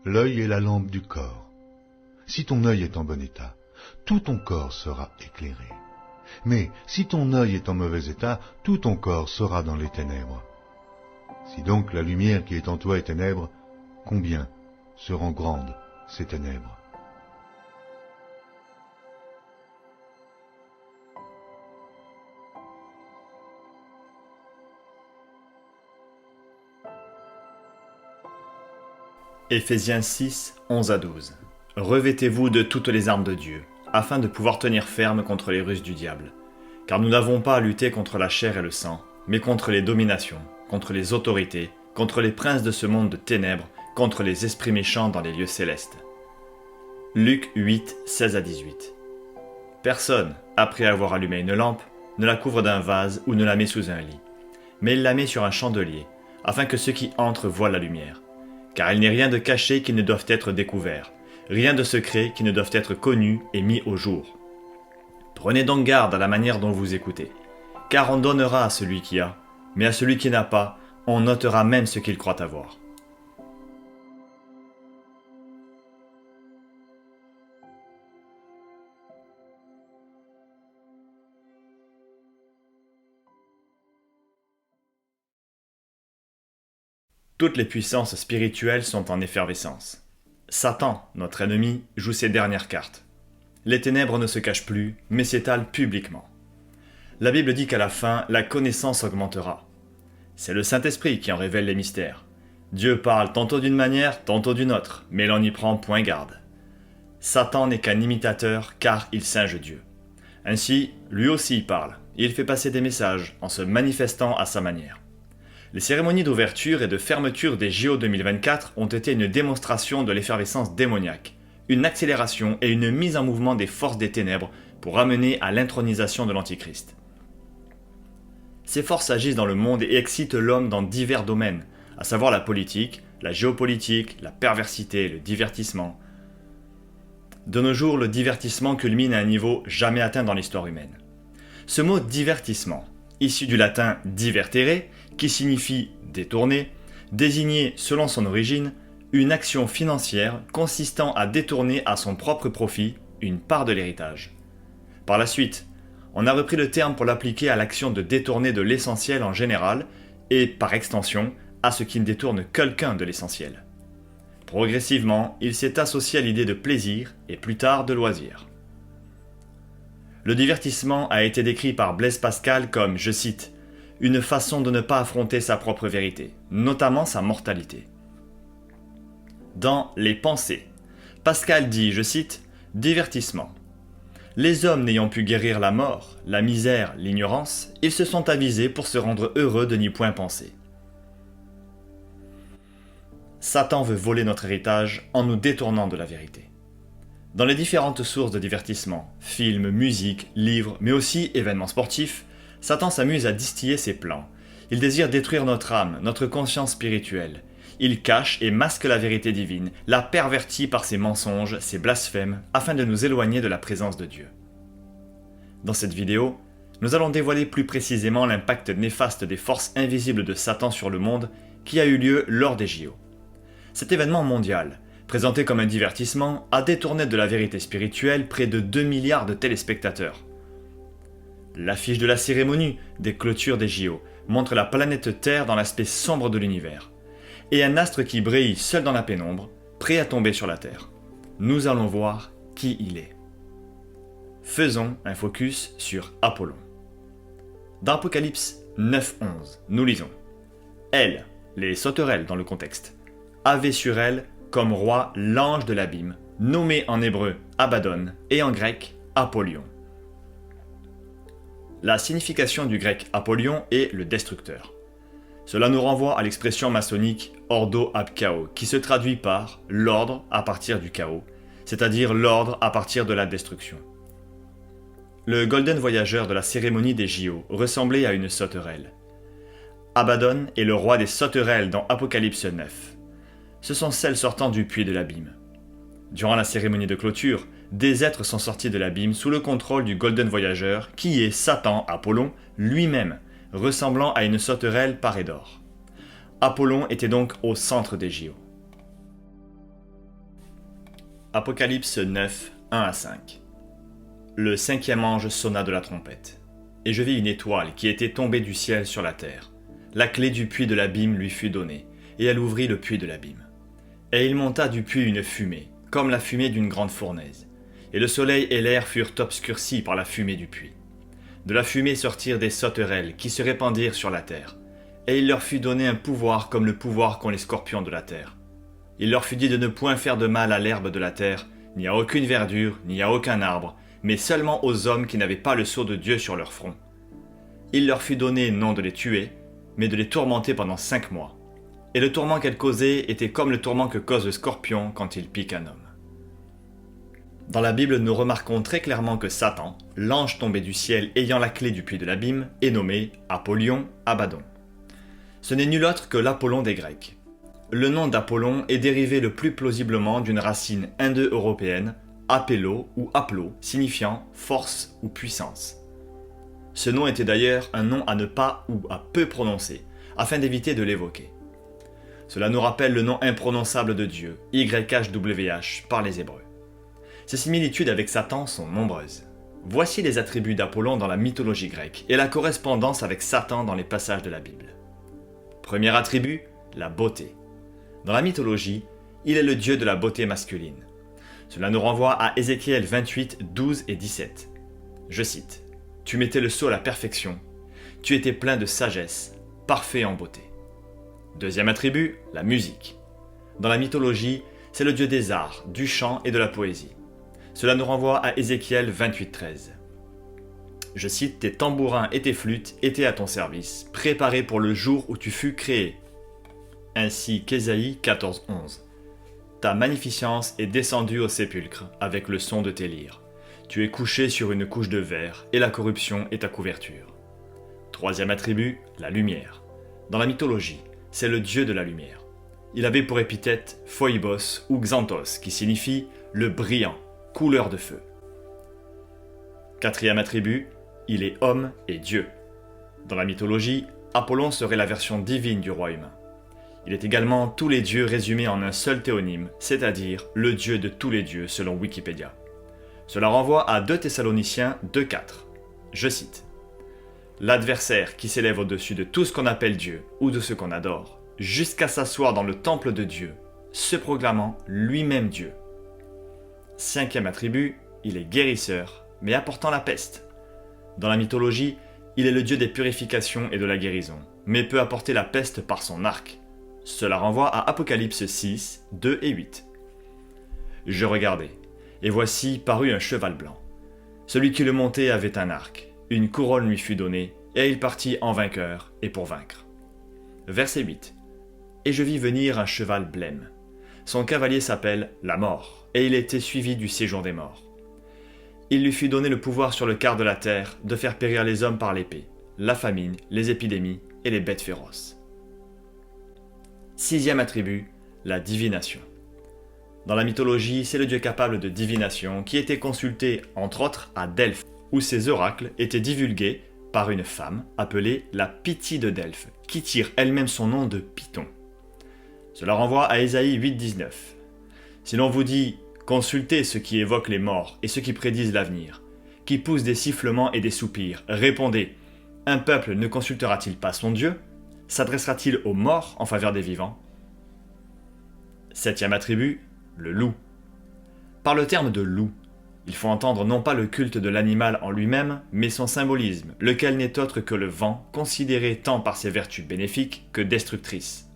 L'œil est la lampe du corps. Si ton œil est en bon état, tout ton corps sera éclairé. Mais si ton œil est en mauvais état, tout ton corps sera dans les ténèbres. Si donc la lumière qui est en toi est ténèbres, combien seront grandes ces ténèbres? Éphésiens 6, 11 à 12. Revêtez-vous de toutes les armes de Dieu, afin de pouvoir tenir ferme contre les ruses du diable. Car nous n'avons pas à lutter contre la chair et le sang, mais contre les dominations, contre les autorités, contre les princes de ce monde de ténèbres, contre les esprits méchants dans les lieux célestes. Luc 8, 16 à 18. Personne, après avoir allumé une lampe, ne la couvre d'un vase ou ne la met sous un lit, mais il la met sur un chandelier, afin que ceux qui entrent voient la lumière. Car il n'est rien de caché qui ne doive être découvert, rien de secret qui ne doive être connu et mis au jour. Prenez donc garde à la manière dont vous écoutez, car on donnera à celui qui a, mais à celui qui n'a pas, on notera même ce qu'il croit avoir. Toutes les puissances spirituelles sont en effervescence. Satan, notre ennemi, joue ses dernières cartes. Les ténèbres ne se cachent plus, mais s'étalent publiquement. La Bible dit qu'à la fin, la connaissance augmentera. C'est le Saint-Esprit qui en révèle les mystères. Dieu parle tantôt d'une manière, tantôt d'une autre, mais l'on n'y prend point garde. Satan n'est qu'un imitateur, car il singe Dieu. Ainsi, lui aussi parle, et il fait passer des messages en se manifestant à sa manière. Les cérémonies d'ouverture et de fermeture des JO 2024 ont été une démonstration de l'effervescence démoniaque, une accélération et une mise en mouvement des forces des ténèbres pour amener à l'intronisation de l'Antichrist. Ces forces agissent dans le monde et excitent l'homme dans divers domaines, à savoir la politique, la géopolitique, la perversité, le divertissement. De nos jours, le divertissement culmine à un niveau jamais atteint dans l'histoire humaine. Ce mot divertissement, issu du latin divertere, qui signifie détourner, désigner selon son origine une action financière consistant à détourner à son propre profit une part de l'héritage. Par la suite, on a repris le terme pour l'appliquer à l'action de détourner de l'essentiel en général et, par extension, à ce qui ne détourne quelqu'un de l'essentiel. Progressivement, il s'est associé à l'idée de plaisir et plus tard de loisir. Le divertissement a été décrit par Blaise Pascal comme, je cite, « une façon de ne pas affronter sa propre vérité, notamment sa mortalité ». Dans Les Pensées, Pascal dit, je cite, « divertissement. Les hommes n'ayant pu guérir la mort, la misère, l'ignorance, ils se sont avisés pour se rendre heureux de n'y point penser. » Satan veut voler notre héritage en nous détournant de la vérité. Dans les différentes sources de divertissement, films, musique, livres, mais aussi événements sportifs, Satan s'amuse à distiller ses plans. Il désire détruire notre âme, notre conscience spirituelle. Il cache et masque la vérité divine, la pervertit par ses mensonges, ses blasphèmes, afin de nous éloigner de la présence de Dieu. Dans cette vidéo, nous allons dévoiler plus précisément l'impact néfaste des forces invisibles de Satan sur le monde qui a eu lieu lors des JO. Cet événement mondial, présenté comme un divertissement, a détourné de la vérité spirituelle près de 2 milliards de téléspectateurs. L'affiche de la cérémonie des clôtures des JO montre la planète Terre dans l'aspect sombre de l'univers, et un astre qui brille seul dans la pénombre, prêt à tomber sur la Terre. Nous allons voir qui il est. Faisons un focus sur Apollon. Dans Apocalypse 9:11, nous lisons « Elle, les sauterelles dans le contexte, avait sur elle comme roi l'ange de l'abîme, nommé en hébreu Abaddon et en grec Apollyon. » La signification du grec Apollyon est le destructeur. Cela nous renvoie à l'expression maçonnique Ordo ab chaos, qui se traduit par l'ordre à partir du chaos, c'est-à-dire l'ordre à partir de la destruction. Le Golden Voyageur de la cérémonie des JO ressemblait à une sauterelle. Abaddon est le roi des sauterelles dans Apocalypse 9. Ce sont celles sortant du puits de l'abîme. Durant la cérémonie de clôture, des êtres sont sortis de l'abîme sous le contrôle du Golden Voyageur, qui est Satan, Apollon, lui-même, ressemblant à une sauterelle parée d'or. Apollon était donc au centre des JO. Apocalypse 9, 1 à 5. Le cinquième ange sonna de la trompette, et je vis une étoile qui était tombée du ciel sur la terre. La clé du puits de l'abîme lui fut donnée, et elle ouvrit le puits de l'abîme. Et il monta du puits une fumée, comme la fumée d'une grande fournaise, et le soleil et l'air furent obscurcis par la fumée du puits. De la fumée sortirent des sauterelles qui se répandirent sur la terre, et il leur fut donné un pouvoir comme le pouvoir qu'ont les scorpions de la terre. Il leur fut dit de ne point faire de mal à l'herbe de la terre, ni à aucune verdure, ni à aucun arbre, mais seulement aux hommes qui n'avaient pas le sceau de Dieu sur leur front. Il leur fut donné non de les tuer, mais de les tourmenter pendant 5 mois. Et le tourment qu'elles causaient était comme le tourment que cause le scorpion quand il pique un homme. Dans la Bible, nous remarquons très clairement que Satan, l'ange tombé du ciel ayant la clé du puits de l'abîme, est nommé Apollyon, Abaddon. Ce n'est nul autre que l'Apollon des Grecs. Le nom d'Apollon est dérivé le plus plausiblement d'une racine indo-européenne, apello ou aplo, signifiant force ou puissance. Ce nom était d'ailleurs un nom à ne pas ou à peu prononcer, afin d'éviter de l'évoquer. Cela nous rappelle le nom imprononçable de Dieu, YHWH, par les Hébreux. Ces similitudes avec Satan sont nombreuses. Voici les attributs d'Apollon dans la mythologie grecque et la correspondance avec Satan dans les passages de la Bible. Premier attribut, la beauté. Dans la mythologie, il est le dieu de la beauté masculine. Cela nous renvoie à Ézéchiel 28, 12 et 17. Je cite : « Tu mettais le sceau à la perfection, tu étais plein de sagesse, parfait en beauté. » Deuxième attribut, la musique. Dans la mythologie, c'est le dieu des arts, du chant et de la poésie. Cela nous renvoie à Ézéchiel 28, 13. Je cite : « Tes tambourins et tes flûtes étaient à ton service, préparés pour le jour où tu fus créé. » Ainsi qu'Ésaïe 14, 11. Ta magnificence est descendue au sépulcre avec le son de tes lyres. Tu es couché sur une couche de verre et la corruption est ta couverture. Troisième attribut, la lumière. Dans la mythologie, c'est le dieu de la lumière. Il avait pour épithète Phoibos ou Xanthos qui signifie le brillant, couleur de feu. Quatrième attribut, il est homme et Dieu. Dans la mythologie, Apollon serait la version divine du roi humain. Il est également tous les dieux résumés en un seul théonyme, c'est-à-dire le dieu de tous les dieux selon Wikipédia. Cela renvoie à 2 Thessaloniciens 2,4. Je cite : « L'adversaire qui s'élève au-dessus de tout ce qu'on appelle Dieu ou de ce qu'on adore, jusqu'à s'asseoir dans le temple de Dieu, se proclamant lui-même Dieu. » Cinquième attribut, il est guérisseur, mais apportant la peste. Dans la mythologie, il est le dieu des purifications et de la guérison, mais peut apporter la peste par son arc. Cela renvoie à Apocalypse 6, 2 et 8. Je regardai, et voici parut un cheval blanc. Celui qui le montait avait un arc, une couronne lui fut donnée, et il partit en vainqueur et pour vaincre. Verset 8. Et je vis venir un cheval blême. Son cavalier s'appelle la mort, et il était suivi du séjour des morts. Il lui fut donné le pouvoir sur le quart de la terre de faire périr les hommes par l'épée, la famine, les épidémies et les bêtes féroces. Sixième attribut, la divination. Dans la mythologie, c'est le dieu capable de divination qui était consulté, entre autres, à Delphes, où ses oracles étaient divulgués par une femme appelée la Pythie de Delphes, qui tire elle-même son nom de Python. Cela renvoie à Ésaïe 8, 19. Si l'on vous dit « Consultez ceux qui évoquent les morts et ceux qui prédisent l'avenir, qui poussent des sifflements et des soupirs, répondez, un peuple ne consultera-t-il pas son Dieu ? S'adressera-t-il aux morts en faveur des vivants ?» Septième attribut, le loup. Par le terme de loup, il faut entendre non pas le culte de l'animal en lui-même, mais son symbolisme, lequel n'est autre que le vent, considéré tant par ses vertus bénéfiques que destructrices.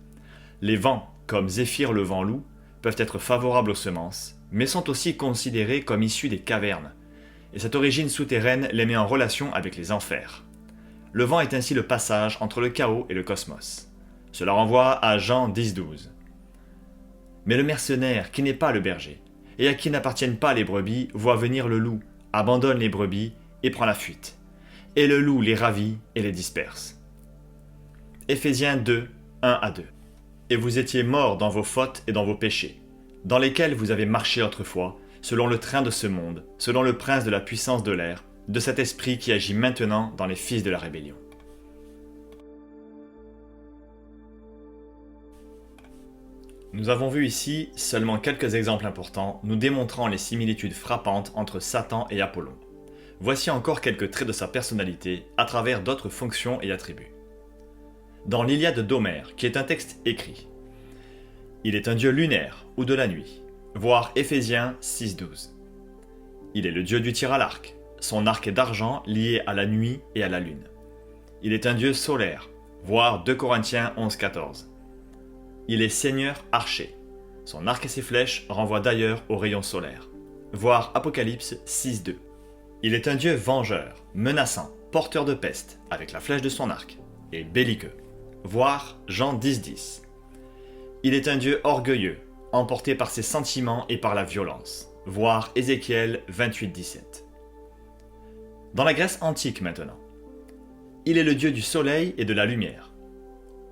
Les vents, comme Zéphyr le vent loup, peuvent être favorables aux semences, mais sont aussi considérés comme issus des cavernes, et cette origine souterraine les met en relation avec les enfers. Le vent est ainsi le passage entre le chaos et le cosmos. Cela renvoie à Jean 10, 12. Mais le mercenaire, qui n'est pas le berger, et à qui n'appartiennent pas les brebis, voit venir le loup, abandonne les brebis et prend la fuite. Et le loup les ravit et les disperse. Éphésiens 2, 1 à 2. Et vous étiez morts dans vos fautes et dans vos péchés, dans lesquels vous avez marché autrefois, selon le train de ce monde, selon le prince de la puissance de l'air, de cet esprit qui agit maintenant dans les fils de la rébellion. Nous avons vu ici seulement quelques exemples importants nous démontrant les similitudes frappantes entre Satan et Apollon. Voici encore quelques traits de sa personnalité à travers d'autres fonctions et attributs. Dans l'Iliade d'Homère, qui est un texte écrit, il est un dieu lunaire ou de la nuit, voir Éphésiens 6.12. Il est le dieu du tir à l'arc, son arc est d'argent lié à la nuit et à la lune. Il est un dieu solaire, voir 2 Corinthiens 11.14. Il est seigneur archer. Son arc et ses flèches renvoient d'ailleurs aux rayons solaires. Voir Apocalypse 6.2. Il est un dieu vengeur, menaçant, porteur de peste, avec la flèche de son arc, et belliqueux. Voir Jean 10.10. Il est un dieu orgueilleux, emporté par ses sentiments et par la violence. Voir Ézéchiel 28.17. Dans la Grèce antique maintenant. Il est le dieu du soleil et de la lumière.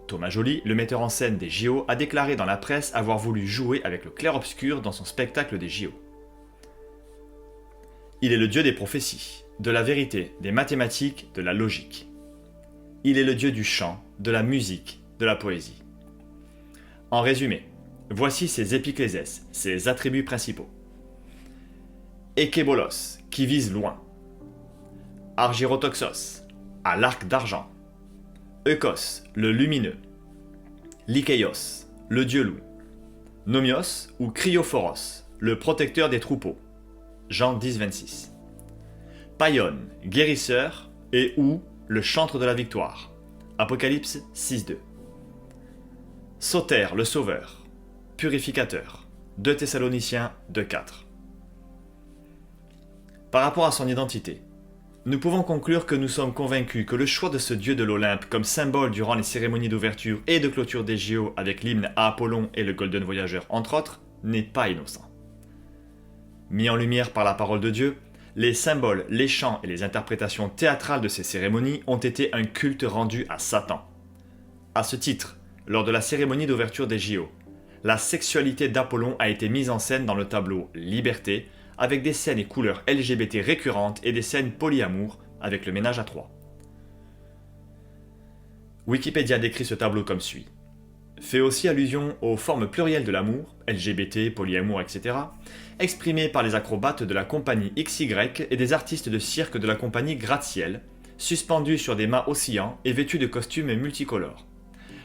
Thomas Joly, le metteur en scène des JO, a déclaré dans la presse avoir voulu jouer avec le clair-obscur dans son spectacle des JO. Il est le dieu des prophéties, de la vérité, des mathématiques, de la logique. Il est le dieu du chant, de la musique, de la poésie. En résumé, voici ses épicléses, ses attributs principaux. Ekebolos, qui vise loin. Argyrotoxos, à l'arc d'argent. Eukos, le lumineux. Lykéios, le dieu loup. Nomios ou Cryophoros, le protecteur des troupeaux. Jean 10.26. Paion, guérisseur, et ou le chantre de la victoire. Apocalypse 6.2. Soter, le sauveur, purificateur. 2 Thessaloniciens 2.4. Par rapport à son identité, nous pouvons conclure que nous sommes convaincus que le choix de ce dieu de l'Olympe comme symbole durant les cérémonies d'ouverture et de clôture des JO avec l'hymne à Apollon et le Golden Voyageur entre autres, n'est pas innocent. Mis en lumière par la parole de Dieu, les symboles, les chants et les interprétations théâtrales de ces cérémonies ont été un culte rendu à Satan. À ce titre, lors de la cérémonie d'ouverture des JO, la sexualité d'Apollon a été mise en scène dans le tableau Liberté, avec des scènes et couleurs LGBT récurrentes et des scènes polyamour avec le ménage à trois. Wikipédia décrit ce tableau comme suit. Fait aussi allusion aux formes plurielles de l'amour, LGBT, polyamour, etc., exprimées par les acrobates de la compagnie XY et des artistes de cirque de la compagnie Gratte-Ciel, suspendus sur des mâts oscillants et vêtus de costumes multicolores.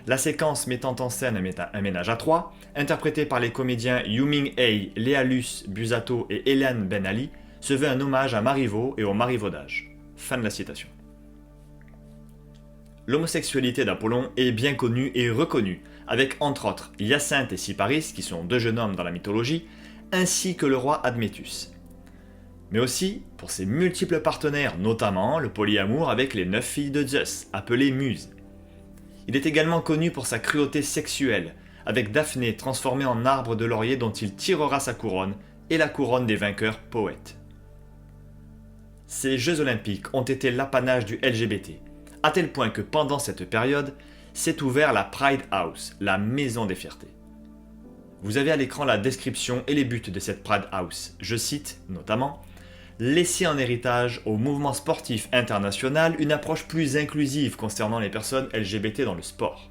La séquence mettant en scène un ménage à trois, interprété par les comédiens Yu-Ming Hei, Léa Luce Busato et Hélène Ben Ali, se veut un hommage à Marivaux et au marivaudage. Fin de la citation. L'homosexualité d'Apollon est bien connue et reconnue, avec entre autres Hyacinthe et Cyparis, qui sont 2 jeunes hommes dans la mythologie, ainsi que le roi Admétus. Mais aussi pour ses multiples partenaires, notamment le polyamour avec les 9 filles de Zeus, appelées Muses. Il est également connu pour sa cruauté sexuelle, avec Daphné transformée en arbre de laurier dont il tirera sa couronne, et la couronne des vainqueurs poètes. Ces Jeux Olympiques ont été l'apanage du LGBT, à tel point que pendant cette période, s'est ouvert la Pride House, la maison des fiertés. Vous avez à l'écran la description et les buts de cette Pride House. Je cite notamment « Laisser en héritage au mouvement sportif international une approche plus inclusive concernant les personnes LGBT dans le sport. »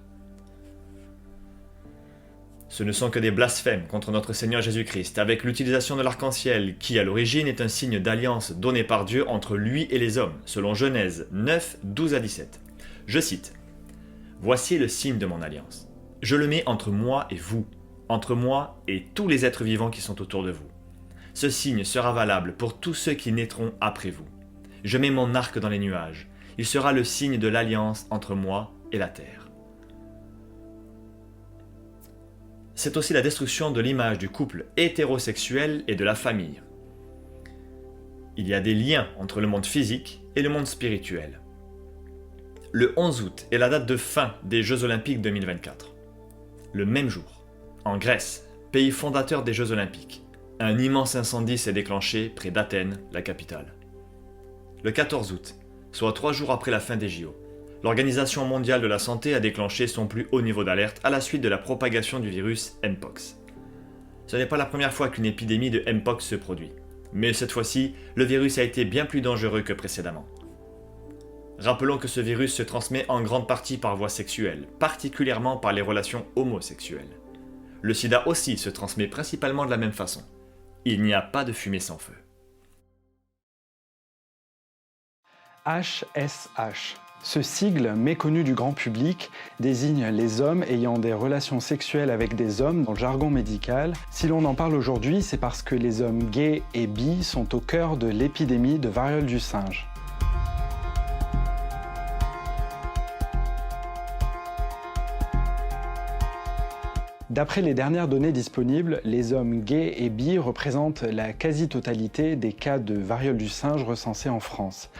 Ce ne sont que des blasphèmes contre notre Seigneur Jésus-Christ, avec l'utilisation de l'arc-en-ciel, qui à l'origine est un signe d'alliance donné par Dieu entre lui et les hommes, selon Genèse 9, 12 à 17. Je cite « Voici le signe de mon alliance. Je le mets entre moi et vous, entre moi et tous les êtres vivants qui sont autour de vous. Ce signe sera valable pour tous ceux qui naîtront après vous. Je mets mon arc dans les nuages. Il sera le signe de l'alliance entre moi et la terre. » C'est aussi la destruction de l'image du couple hétérosexuel et de la famille. Il y a des liens entre le monde physique et le monde spirituel. Le 11 août est la date de fin des Jeux Olympiques 2024. Le même jour, en Grèce, pays fondateur des Jeux Olympiques, un immense incendie s'est déclenché près d'Athènes, la capitale. Le 14 août, soit 3 jours après la fin des JO, l'Organisation mondiale de la santé a déclenché son plus haut niveau d'alerte à la suite de la propagation du virus Mpox. Ce n'est pas la première fois qu'une épidémie de Mpox se produit, mais cette fois-ci, le virus a été bien plus dangereux que précédemment. Rappelons que ce virus se transmet en grande partie par voie sexuelle, particulièrement par les relations homosexuelles. Le sida aussi se transmet principalement de la même façon. Il n'y a pas de fumée sans feu. HSH. Ce sigle, méconnu du grand public, désigne les hommes ayant des relations sexuelles avec des hommes dans le jargon médical. Si l'on en parle aujourd'hui, c'est parce que les hommes gays et bi sont au cœur de l'épidémie de variole du singe. D'après les dernières données disponibles, les hommes gays et bi représentent la quasi-totalité des cas de variole du singe recensés en France.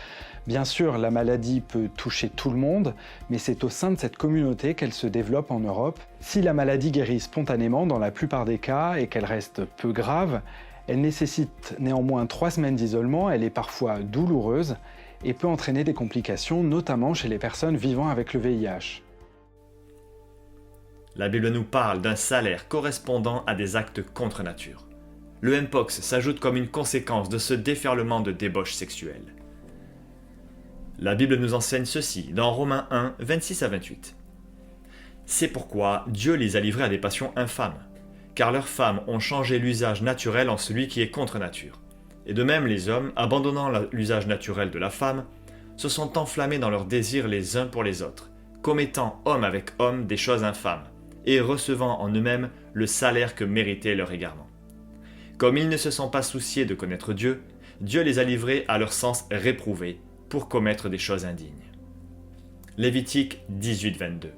Bien sûr, la maladie peut toucher tout le monde, mais c'est au sein de cette communauté qu'elle se développe en Europe. Si la maladie guérit spontanément dans la plupart des cas et qu'elle reste peu grave, elle nécessite néanmoins 3 semaines d'isolement, elle est parfois douloureuse et peut entraîner des complications, notamment chez les personnes vivant avec le VIH. La Bible nous parle d'un salaire correspondant à des actes contre nature. Le Mpox s'ajoute comme une conséquence de ce déferlement de débauche sexuelle. La Bible nous enseigne ceci dans Romains 1, 26 à 28. C'est pourquoi Dieu les a livrés à des passions infâmes, car leurs femmes ont changé l'usage naturel en celui qui est contre nature. Et de même les hommes, abandonnant l'usage naturel de la femme, se sont enflammés dans leurs désirs les uns pour les autres, commettant homme avec homme des choses infâmes, et recevant en eux-mêmes le salaire que méritait leur égarement. Comme ils ne se sont pas souciés de connaître Dieu, Dieu les a livrés à leur sens réprouvé, pour commettre des choses indignes. Lévitique 18, 22.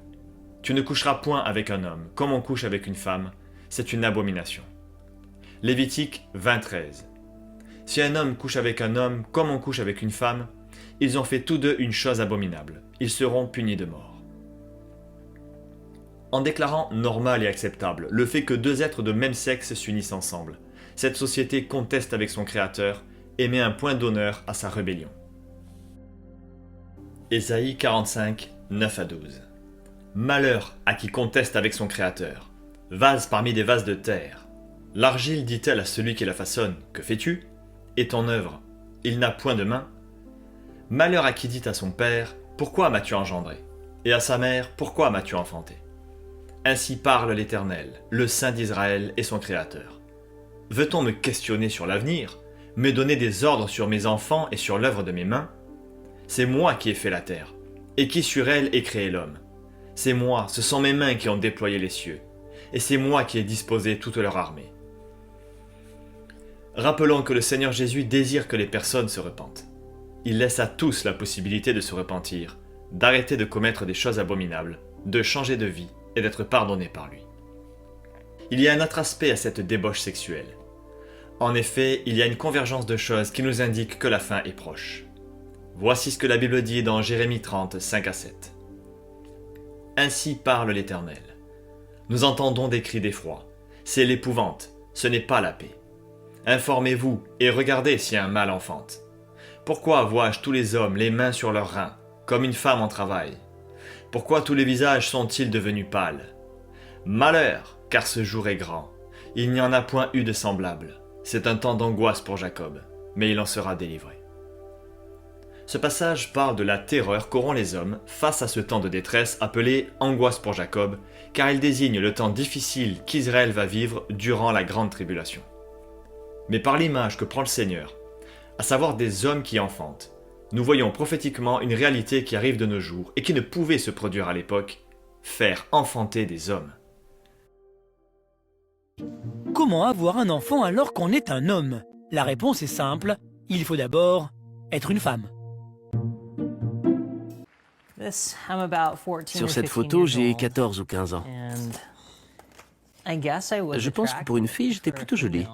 Tu ne coucheras point avec un homme, comme on couche avec une femme, c'est une abomination. Lévitique 20, 13. Si un homme couche avec un homme, comme on couche avec une femme, ils ont fait tous deux une chose abominable, ils seront punis de mort. En déclarant normal et acceptable le fait que deux êtres de même sexe s'unissent ensemble, cette société conteste avec son créateur et met un point d'honneur à sa rébellion. Ésaïe 45, 9 à 12. Malheur à qui conteste avec son créateur. Vase parmi des vases de terre. L'argile dit-elle à celui qui la façonne, que fais-tu? Et ton œuvre, il n'a point de main. Malheur à qui dit à son père, pourquoi m'as-tu engendré? Et à sa mère, pourquoi m'as-tu enfanté? Ainsi parle l'Éternel, le Saint d'Israël et son créateur. Veut-on me questionner sur l'avenir, me donner des ordres sur mes enfants et sur l'œuvre de mes mains? C'est moi qui ai fait la terre, et qui sur elle ai créé l'homme. C'est moi, ce sont mes mains qui ont déployé les cieux, et c'est moi qui ai disposé toute leur armée. Rappelons que le Seigneur Jésus désire que les personnes se repentent. Il laisse à tous la possibilité de se repentir, d'arrêter de commettre des choses abominables, de changer de vie et d'être pardonnés par lui. Il y a un autre aspect à cette débauche sexuelle. En effet, il y a une convergence de choses qui nous indique que la fin est proche. Voici ce que la Bible dit dans Jérémie 30, 5 à 7. Ainsi parle l'Éternel. Nous entendons des cris d'effroi. C'est l'épouvante, ce n'est pas la paix. Informez-vous et regardez si un mal enfante. Pourquoi vois-je tous les hommes les mains sur leurs reins, comme une femme en travail? Pourquoi tous les visages sont-ils devenus pâles? Malheur, car ce jour est grand. Il n'y en a point eu de semblable. C'est un temps d'angoisse pour Jacob, mais il en sera délivré. Ce passage parle de la terreur qu'auront les hommes face à ce temps de détresse appelé « angoisse pour Jacob », car il désigne le temps difficile qu'Israël va vivre durant la grande tribulation. Mais par l'image que prend le Seigneur, à savoir des hommes qui enfantent, nous voyons prophétiquement une réalité qui arrive de nos jours et qui ne pouvait se produire à l'époque, faire enfanter des hommes. Comment avoir un enfant alors qu'on est un homme? La réponse est simple, il faut d'abord être une femme. Sur cette photo, j'ai 14 ou 15 ans. Je pense que pour une fille, j'étais plutôt jolie.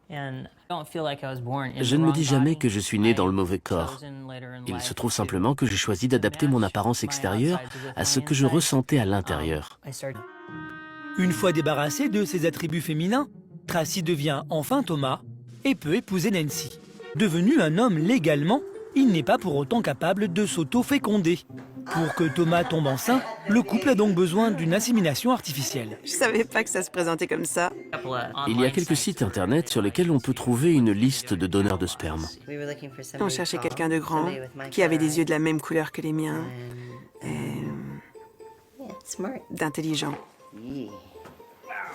Je ne me dis jamais que je suis né dans le mauvais corps. Il se trouve simplement que j'ai choisi d'adapter mon apparence extérieure à ce que je ressentais à l'intérieur. Une fois débarrassé de ses attributs féminins, Tracy devient enfin Thomas et peut épouser Nancy. Devenu un homme légalement, il n'est pas pour autant capable de s'auto-féconder. Pour que Thomas tombe enceint, le couple a donc besoin d'une insémination artificielle. Je savais pas que ça se présentait comme ça. Il y a quelques sites internet sur lesquels on peut trouver une liste de donneurs de sperme. On cherchait quelqu'un de grand, qui avait des yeux de la même couleur que les miens, et d'intelligent.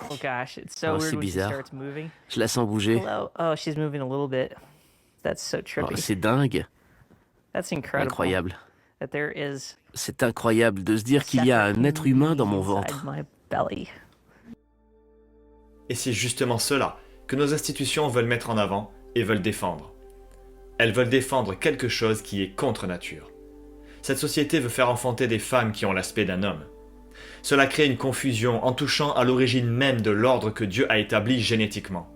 Oh, c'est bizarre. Je la sens bouger. Oh, c'est dingue. Incroyable. C'est incroyable de se dire qu'il y a un être humain dans mon ventre. Et c'est justement cela que nos institutions veulent mettre en avant et veulent défendre. Elles veulent défendre quelque chose qui est contre nature. Cette société veut faire enfanter des femmes qui ont l'aspect d'un homme. Cela crée une confusion en touchant à l'origine même de l'ordre que Dieu a établi génétiquement.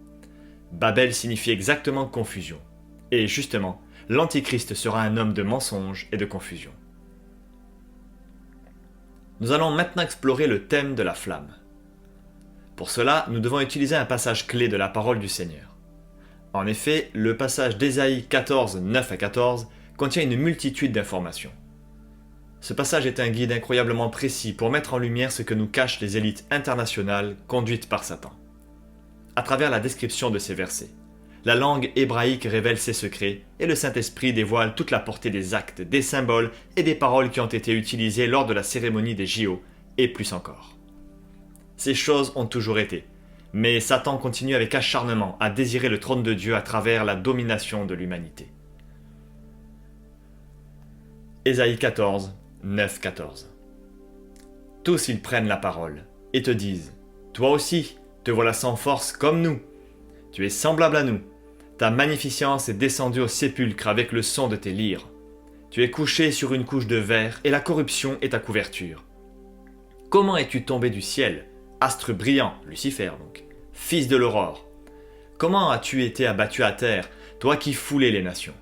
Babel signifie exactement confusion. Et justement, l'Antichrist sera un homme de mensonge et de confusion. Nous allons maintenant explorer le thème de la flamme. Pour cela, nous devons utiliser un passage clé de la parole du Seigneur. En effet, le passage d'Ésaïe 14, 9 à 14 contient une multitude d'informations. Ce passage est un guide incroyablement précis pour mettre en lumière ce que nous cachent les élites internationales conduites par Satan. À travers la description de ces versets, la langue hébraïque révèle ses secrets et le Saint-Esprit dévoile toute la portée des actes, des symboles et des paroles qui ont été utilisés lors de la cérémonie des JO, et plus encore. Ces choses ont toujours été, mais Satan continue avec acharnement à désirer le trône de Dieu à travers la domination de l'humanité. Ésaïe 14, 9-14. Tous ils prennent la parole et te disent « Toi aussi, te voilà sans force comme nous. Tu es semblable à nous. Ta magnificence est descendue au sépulcre avec le son de tes lyres. Tu es couché sur une couche de verre et la corruption est ta couverture. Comment es-tu tombé du ciel, astre brillant, Lucifer donc, fils de l'aurore? Comment as-tu été abattu à terre, toi qui foulais les nations?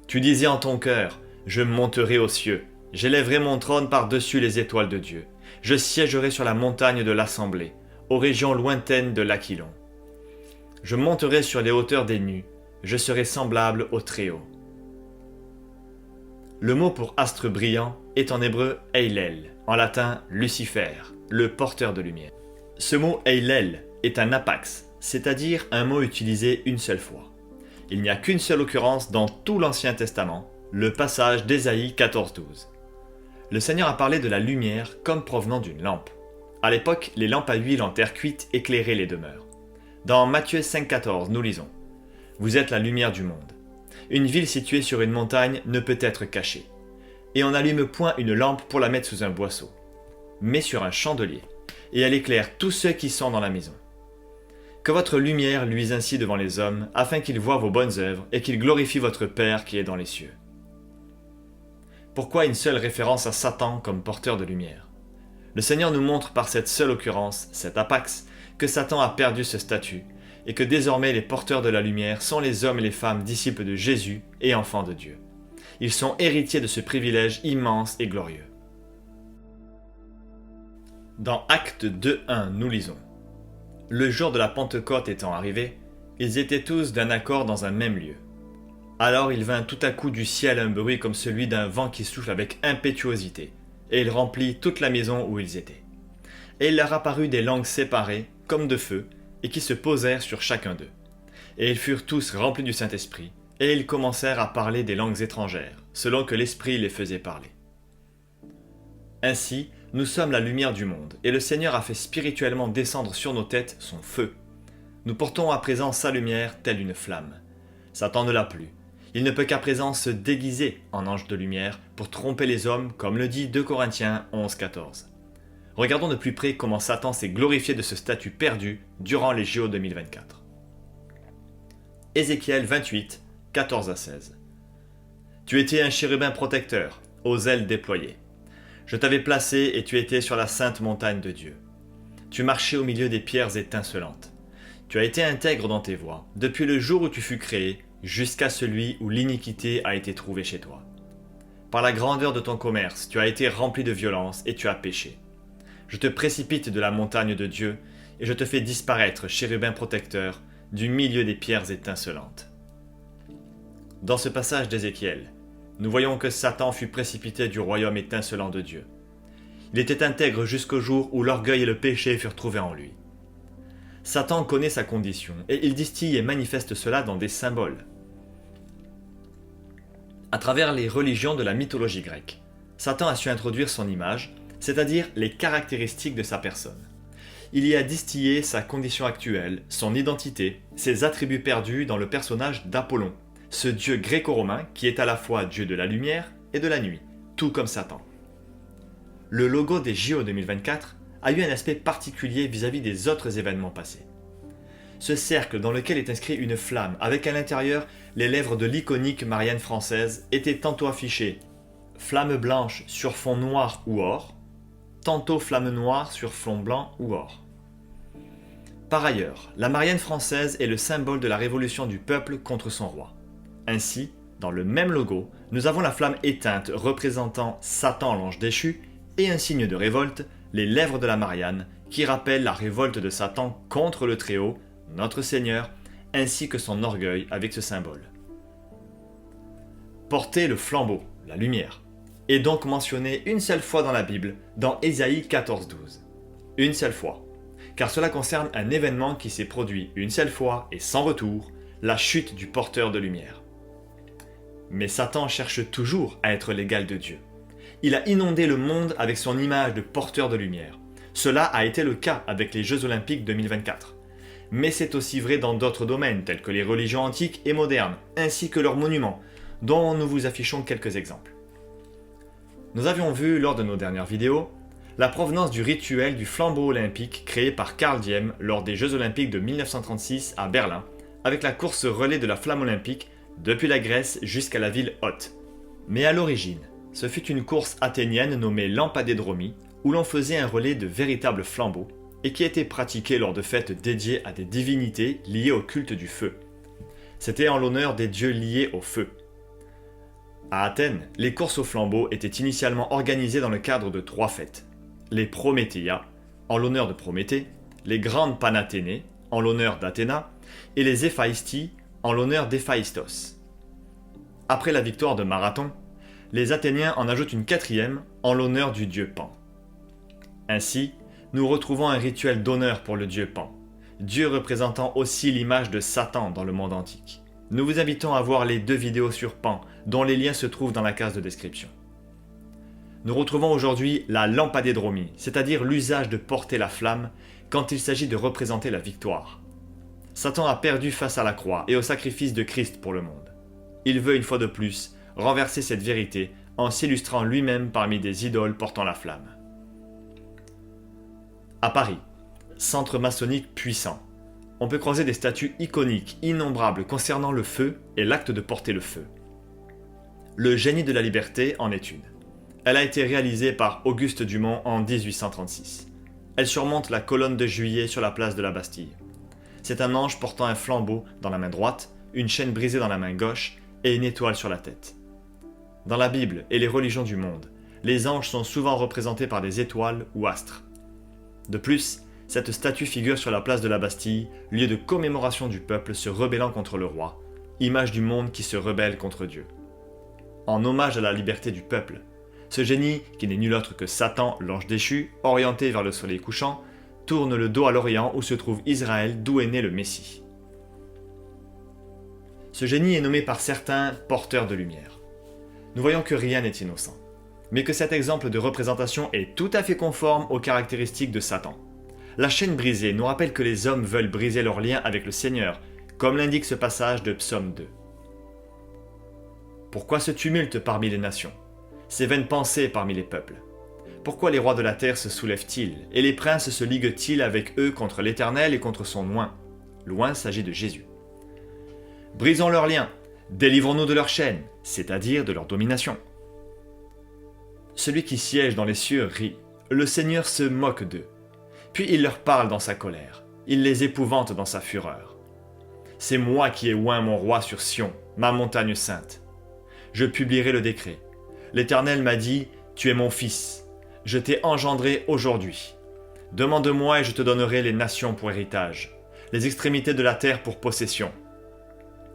Tu disais en ton cœur, je monterai aux cieux, j'élèverai mon trône par-dessus les étoiles de Dieu, je siégerai sur la montagne de l'assemblée, aux régions lointaines de l'Aquilon. Je monterai sur les hauteurs des nues, je serai semblable au Très-Haut. Le mot pour astre brillant est en hébreu Eilel, en latin Lucifer, le porteur de lumière. Ce mot Eilel est un apax, c'est-à-dire un mot utilisé une seule fois. Il n'y a qu'une seule occurrence dans tout l'Ancien Testament, le passage d'Ésaïe 14-12. Le Seigneur a parlé de la lumière comme provenant d'une lampe. À l'époque, les lampes à huile en terre cuite éclairaient les demeures. Dans Matthieu 5,14, nous lisons « Vous êtes la lumière du monde. Une ville située sur une montagne ne peut être cachée. Et on n'allume point une lampe pour la mettre sous un boisseau, mais sur un chandelier, et elle éclaire tous ceux qui sont dans la maison. Que votre lumière luise ainsi devant les hommes, afin qu'ils voient vos bonnes œuvres et qu'ils glorifient votre Père qui est dans les cieux. » Pourquoi une seule référence à Satan comme porteur de lumière? Le Seigneur nous montre par cette seule occurrence, cet apax, que Satan a perdu ce statut et que désormais les porteurs de la lumière sont les hommes et les femmes disciples de Jésus et enfants de Dieu. Ils sont héritiers de ce privilège immense et glorieux. Dans Actes 2.1, nous lisons « Le jour de la Pentecôte étant arrivé, ils étaient tous d'un accord dans un même lieu. Alors il vint tout à coup du ciel un bruit comme celui d'un vent qui souffle avec impétuosité, et il remplit toute la maison où ils étaient. Et il leur apparut des langues séparées, comme de feu, et qui se posèrent sur chacun d'eux. Et ils furent tous remplis du Saint-Esprit, et ils commencèrent à parler des langues étrangères, selon que l'Esprit les faisait parler. » Ainsi, nous sommes la lumière du monde, et le Seigneur a fait spirituellement descendre sur nos têtes son feu. Nous portons à présent sa lumière telle une flamme. Satan ne l'a plus. Il ne peut qu'à présent se déguiser en ange de lumière pour tromper les hommes, comme le dit 2 Corinthiens 11-14. Regardons de plus près comment Satan s'est glorifié de ce statut perdu durant les JO 2024. Ézéchiel 28, 14-16. Tu étais un chérubin protecteur, aux ailes déployées. Je t'avais placé et tu étais sur la sainte montagne de Dieu. Tu marchais au milieu des pierres étincelantes. Tu as été intègre dans tes voies, depuis le jour où tu fus créé, jusqu'à celui où l'iniquité a été trouvée chez toi. Par la grandeur de ton commerce, tu as été rempli de violence et tu as péché. Je te précipite de la montagne de Dieu et je te fais disparaître, chérubin protecteur, du milieu des pierres étincelantes. » Dans ce passage d'Ézéchiel, nous voyons que Satan fut précipité du royaume étincelant de Dieu. Il était intègre jusqu'au jour où l'orgueil et le péché furent trouvés en lui. Satan connaît sa condition et il distille et manifeste cela dans des symboles. À travers les religions de la mythologie grecque, Satan a su introduire son image, c'est-à-dire les caractéristiques de sa personne. il y a distillé sa condition actuelle, son identité, ses attributs perdus dans le personnage d'Apollon, ce dieu gréco-romain qui est à la fois dieu de la lumière et de la nuit, tout comme Satan. Le logo des JO 2024 a eu un aspect particulier vis-à-vis des autres événements passés. Ce cercle dans lequel est inscrit une flamme, avec à l'intérieur les lèvres de l'iconique Marianne française, était tantôt affiché flamme blanche sur fond noir ou or, tantôt flamme noire sur fond blanc ou or. Par ailleurs, la Marianne française est le symbole de la révolution du peuple contre son roi. Ainsi, dans le même logo, nous avons la flamme éteinte représentant Satan l'ange déchu et un signe de révolte, les lèvres de la Marianne, qui rappellent la révolte de Satan contre le Très-Haut, notre Seigneur, ainsi que son orgueil avec ce symbole. Porter le flambeau, la lumière, est donc mentionné une seule fois dans la Bible, dans Ésaïe 14:12. Une seule fois, car cela concerne un événement qui s'est produit une seule fois et sans retour, la chute du porteur de lumière. Mais Satan cherche toujours à être l'égal de Dieu. Il a inondé le monde avec son image de porteur de lumière. Cela a été le cas avec les Jeux Olympiques 2024. Mais c'est aussi vrai dans d'autres domaines, tels que les religions antiques et modernes, ainsi que leurs monuments, dont nous vous affichons quelques exemples. Nous avions vu, lors de nos dernières vidéos, la provenance du rituel du flambeau olympique créé par Karl Diem lors des Jeux Olympiques de 1936 à Berlin, avec la course relais de la flamme olympique depuis la Grèce jusqu'à la ville haute. Mais à l'origine, ce fut une course athénienne nommée l'Empédédromie, où l'on faisait un relais de véritables flambeaux, et qui était pratiquée lors de fêtes dédiées à des divinités liées au culte du feu. C'était en l'honneur des dieux liés au feu. À Athènes, les courses au flambeau étaient initialement organisées dans le cadre de 3 fêtes. Les Prométhéia, en l'honneur de Prométhée, les Grandes Panathénées, en l'honneur d'Athéna, et les Héphaïsties, en l'honneur d'Héphaïstos. Après la victoire de Marathon, les Athéniens en ajoutent une 4e, en l'honneur du dieu Pan. Ainsi, nous retrouvons un rituel d'honneur pour le dieu Pan, dieu représentant aussi l'image de Satan dans le monde antique. Nous vous invitons à voir les 2 vidéos sur Pan, dont les liens se trouvent dans la case de description. Nous retrouvons aujourd'hui la lampadédromie, c'est-à-dire l'usage de porter la flamme quand il s'agit de représenter la victoire. Satan a perdu face à la croix et au sacrifice de Christ pour le monde. Il veut une fois de plus renverser cette vérité en s'illustrant lui-même parmi des idoles portant la flamme. À Paris, centre maçonnique puissant, on peut croiser des statues iconiques innombrables concernant le feu et l'acte de porter le feu. Le génie de la liberté en est une. Elle a été réalisée par Auguste Dumont en 1836. Elle surmonte la colonne de Juillet sur la place de la Bastille. C'est un ange portant un flambeau dans la main droite, une chaîne brisée dans la main gauche et une étoile sur la tête. Dans la Bible et les religions du monde, les anges sont souvent représentés par des étoiles ou astres. De plus, cette statue figure sur la place de la Bastille, lieu de commémoration du peuple se rebellant contre le roi, image du monde qui se rebelle contre Dieu. En hommage à la liberté du peuple, ce génie, qui n'est nul autre que Satan, l'ange déchu, orienté vers le soleil couchant, tourne le dos à l'Orient où se trouve Israël, d'où est né le Messie. Ce génie est nommé par certains porteur de lumière. Nous voyons que rien n'est innocent, mais que cet exemple de représentation est tout à fait conforme aux caractéristiques de Satan. La chaîne brisée nous rappelle que les hommes veulent briser leur lien avec le Seigneur, comme l'indique ce passage de Psaume 2. Pourquoi ce tumulte parmi les nations, ces vaines pensées parmi les peuples? Pourquoi les rois de la terre se soulèvent-ils, et les princes se liguent-ils avec eux contre l'Éternel et contre son loin? Loin s'agit de Jésus. Brisons leurs liens, délivrons-nous de leurs chaînes, c'est-à-dire de leur domination. Celui qui siège dans les cieux rit, le Seigneur se moque d'eux. Puis il leur parle dans sa colère, il les épouvante dans sa fureur. C'est moi qui ai oint mon roi sur Sion, ma montagne sainte. Je publierai le décret. L'Éternel m'a dit, tu es mon fils, je t'ai engendré aujourd'hui. Demande-moi et je te donnerai les nations pour héritage, les extrémités de la terre pour possession.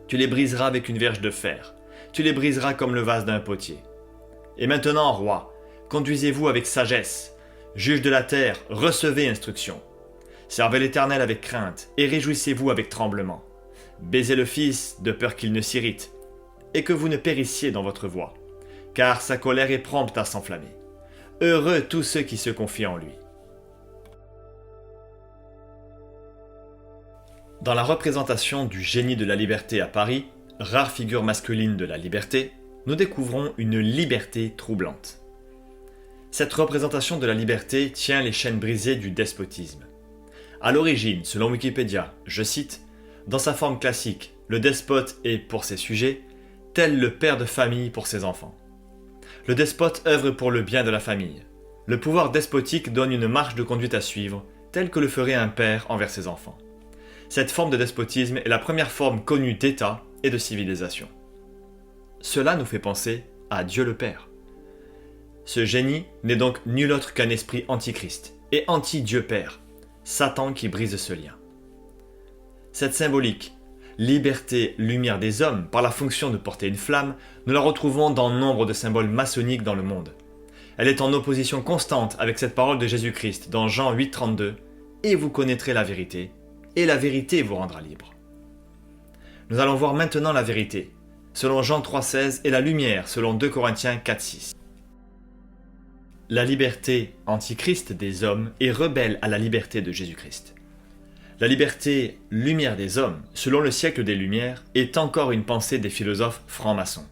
Tu les briseras avec une verge de fer, tu les briseras comme le vase d'un potier. Et maintenant, roi, conduisez-vous avec sagesse. Juge de la terre, recevez instruction. Servez l'Éternel avec crainte et réjouissez-vous avec tremblement. Baisez le Fils de peur qu'il ne s'irrite et que vous ne périssiez dans votre voie, car sa colère est prompte à s'enflammer. Heureux tous ceux qui se confient en lui. Dans la représentation du génie de la liberté à Paris, rare figure masculine de la liberté, nous découvrons une liberté troublante. Cette représentation de la liberté tient les chaînes brisées du despotisme. À l'origine, selon Wikipédia, je cite, « Dans sa forme classique, le despote est, pour ses sujets, tel le père de famille pour ses enfants. Le despote œuvre pour le bien de la famille. Le pouvoir despotique donne une marche de conduite à suivre, telle que le ferait un père envers ses enfants. Cette forme de despotisme est la première forme connue d'État et de civilisation. » Cela nous fait penser à Dieu le Père. Ce génie n'est donc nul autre qu'un esprit antichrist et anti-Dieu Père, Satan qui brise ce lien. Cette symbolique, liberté, lumière des hommes, par la fonction de porter une flamme, nous la retrouvons dans nombre de symboles maçonniques dans le monde. Elle est en opposition constante avec cette parole de Jésus-Christ dans Jean 8,32 « Et vous connaîtrez la vérité, et la vérité vous rendra libre. » Nous allons voir maintenant la vérité, selon Jean 3,16 et la lumière, selon 2 Corinthiens 4,6. La liberté antichrist des hommes est rebelle à la liberté de Jésus-Christ. La liberté lumière des hommes, selon le siècle des Lumières, est encore une pensée des philosophes francs-maçons.